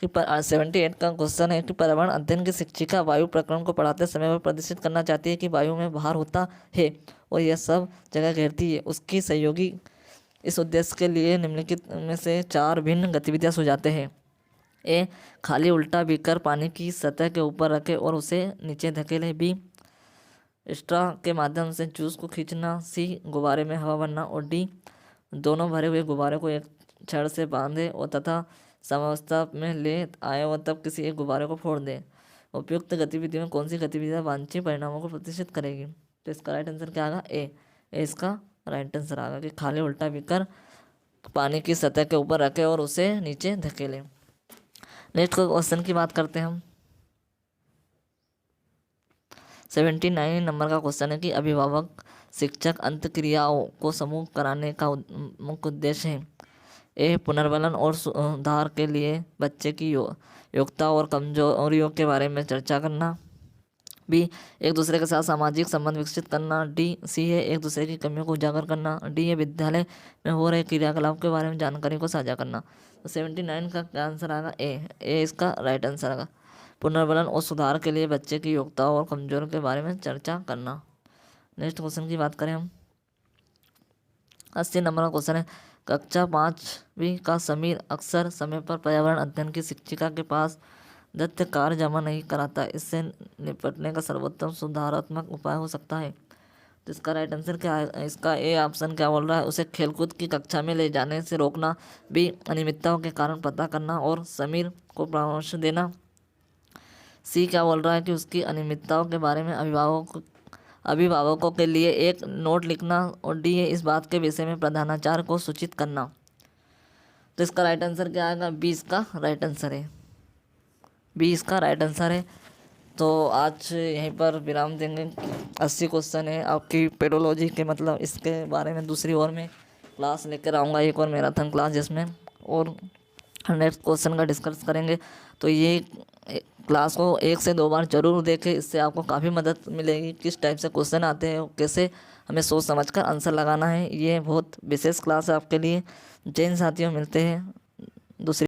कि 78 का क्वेश्चन है कि पर्यावरण अध्ययन की शिक्षिका वायु प्रकरण को पढ़ाते समय वह प्रदर्शित करना चाहती है कि वायु में भार होता है और यह सब जगह घेरती है। उसकी सहयोगी इस उद्देश्य के लिए निम्नलिखित में से 4 भिन्न गतिविधियां सुझाते हैं। ए, खाली उल्टा बीकर पानी की सतह के ऊपर रखें और उसे नीचे धकेलें। बी, स्ट्रॉ के माध्यम से जूस को खींचना। सी, गुब्बारे में हवा भरना। और डी, दोनों भरे हुए गुब्बारे को एक छड़ से बांधे और तथा साम्यावस्था में ले आए और तब किसी एक गुब्बारे को फोड़ दें। उपयुक्त गतिविधियों में कौन सी गतिविधियां वांछित परिणामों को प्रदर्शित करेगी। तो इसका राइट आंसर क्या आएगा? ए इसका राइट आंसर आएगा कि खाली उल्टा बीकर पानी की सतह के ऊपर रखें और उसे नीचे धकेलें। नेक्स्ट क्वेश्चन की बात करते हैं हम। 79 नंबर का क्वेश्चन है कि अभिभावक शिक्षक अंतःक्रियाओं को समूह कराने का मुख्य उद्देश्य है। ए, पुनर्बलन और सुधार के लिए बच्चे की योग्यता और कमजोरियों के बारे में चर्चा करना। बी, एक दूसरे के साथ सामाजिक संबंध विकसित करना। डी, सी है एक दूसरे की कमियों को उजागर करना। डी है विद्यालय में हो रहे क्रियाकलाप के बारे में जानकारी को साझा करना। तो 79 का आंसर आएगा ए इसका राइट आंसर आएगा। पुनर्बलन और सुधार के लिए बच्चे की योग्यता और कमजोरियों के बारे में चर्चा करना। नेक्स्ट क्वेश्चन की बात करें हम 80 नंबर का क्वेश्चन है, कक्षा 5वीं का समीर अक्सर समय पर पर्यावरण अध्ययन की शिक्षिका के पास दत्त कार्य जमा नहीं कराता, इससे निपटने का सर्वोत्तम सुधारात्मक उपाय हो सकता है। तो इसका राइट आंसर क्या है? इसका ए ऑप्शन क्या बोल रहा है, उसे खेलकूद की कक्षा में ले जाने से रोकना, बी अनियमितताओं के कारण पता करना और समीर को परामर्श देना, सी क्या बोल रहा है कि उसकी अनियमितताओं के बारे में अभिभावकों के लिए एक नोट लिखना, और डी है इस बात के विषय में प्रधानाचार्य को सूचित करना। तो इसका राइट आंसर क्या आएगा? बी इसका राइट आंसर है, बी इसका राइट आंसर है। तो आज यहीं पर विराम देंगे। 80 क्वेश्चन है आपकी पेडोलॉजी के, मतलब इसके बारे में दूसरी ओर में क्लास लेकर आऊँगा, एक और मैराथन क्लास, जिसमें और नेक्स्ट क्वेश्चन का डिस्कस करेंगे। तो ये क्लास को 1 से 2 बार जरूर देखें, इससे आपको काफ़ी मदद मिलेगी किस टाइप से क्वेश्चन आते हैं, कैसे हमें सोच समझकर आंसर लगाना है। ये बहुत विशेष क्लास है आपके लिए। जय हिंद साथियों, मिलते हैं दूसरी